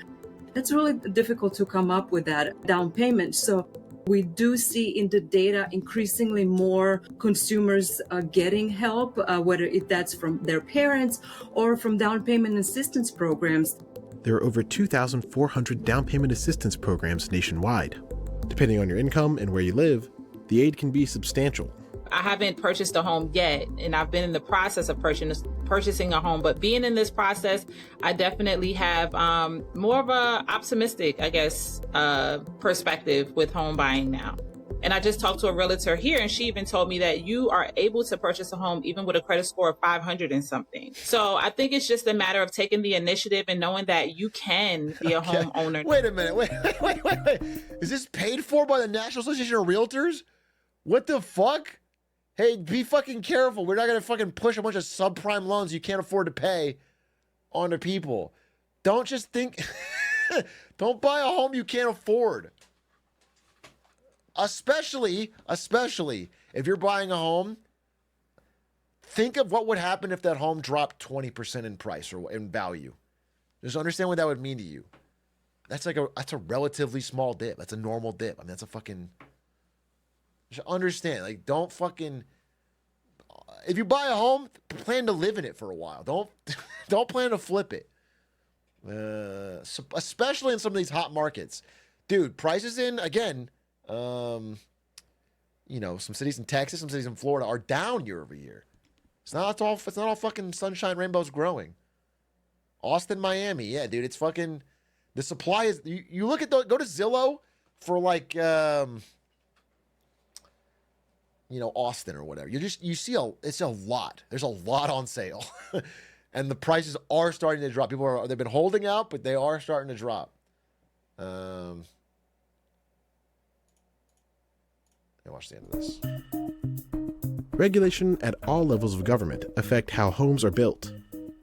It's really difficult to come up with that down payment. So we do see in the data increasingly more consumers getting help, whether that's from their parents or from down payment assistance programs. There are over 2,400 down payment assistance programs nationwide. Depending on your income and where you live, the aid can be substantial. I haven't purchased a home yet, and I've been in the process of purchasing a home. But being in this process, I definitely have more of a optimistic, I guess, perspective with home buying now. And I just talked to a realtor here, and she even told me that you are able to purchase a home even with a credit score of 500 and something. So I think it's just a matter of taking the initiative and knowing that you can be a homeowner. Wait a minute. Wait. Is this paid for by the National Association of Realtors? What the fuck? Hey, be fucking careful. We're not going to fucking push a bunch of subprime loans you can't afford to pay onto people. Don't just think... Don't buy a home you can't afford. Especially if you're buying a home, think of what would happen if that home dropped 20% in price or in value. Just understand what that would mean to you. That's a relatively small dip. That's a normal dip. I mean, that's a fucking... Just understand, like, don't fucking... If you buy a home, plan to live in it for a while. Don't plan to flip it. Especially in some of these hot markets. Dude, prices in, again, some cities in Texas, some cities in Florida are down year over year. It's not all fucking sunshine, rainbows growing. Austin, Miami, yeah, dude, it's fucking... The supply is... You look at... go to Zillow for, like... Austin or whatever. You see it's a lot. There's a lot on sale. And the prices are starting to drop. They've been holding out, but they are starting to drop. Watch the end of this. Regulation at all levels of government affect how homes are built.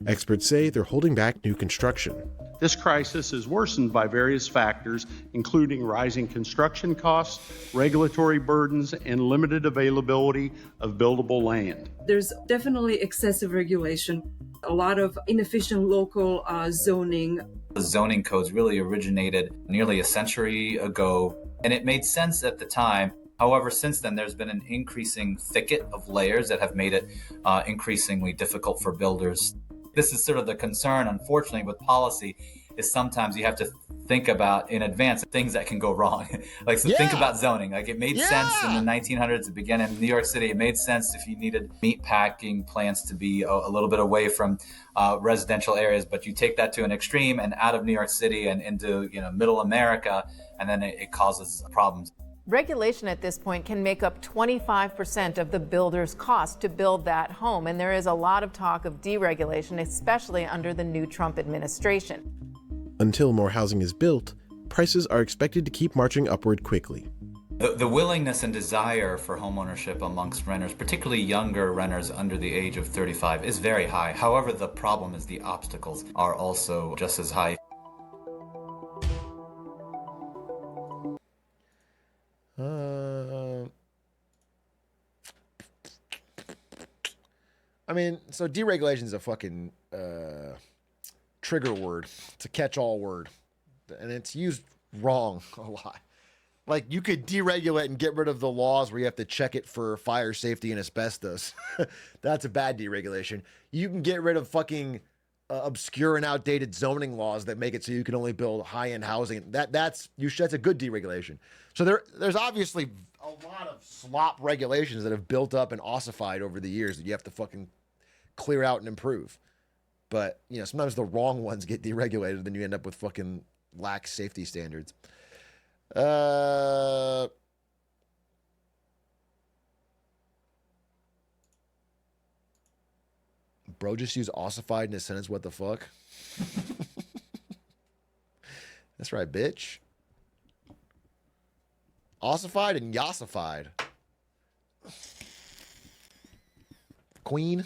Experts say they're holding back new construction. This crisis is worsened by various factors, including rising construction costs, regulatory burdens, and limited availability of buildable land. There's definitely excessive regulation, a lot of inefficient local zoning. The zoning codes really originated nearly a century ago, and it made sense at the time. However, since then, there's been an increasing thicket of layers that have made it increasingly difficult for builders. This is sort of the concern, unfortunately, with policy. is sometimes you have to think about in advance things that can go wrong. Like, so think about zoning. Like, it made sense in the 1900s, it began in New York City. It made sense if you needed meat packing plants to be a little bit away from residential areas, but you take that to an extreme and out of New York City and into, middle America, and then it causes problems. Regulation at this point can make up 25% of the builder's cost to build that home, and there is a lot of talk of deregulation, especially under the new Trump administration. Until more housing is built, prices are expected to keep marching upward quickly. The willingness and desire for homeownership amongst renters, particularly younger renters under the age of 35, is very high. However, the problem is the obstacles are also just as high. I mean, so deregulation is a fucking trigger word. It's a catch-all word, and it's used wrong a lot. Like, you could deregulate and get rid of the laws where you have to check it for fire safety and asbestos. That's a bad deregulation. You can get rid of fucking obscure and outdated zoning laws that make it so you can only build high-end housing. That's a good deregulation. So there's obviously a lot of slop regulations that have built up and ossified over the years that you have to fucking clear out and improve. But, sometimes the wrong ones get deregulated, then you end up with fucking lax safety standards. Bro just used ossified in his sentence. What the fuck? That's right, bitch. Ossified and yassified. Queen.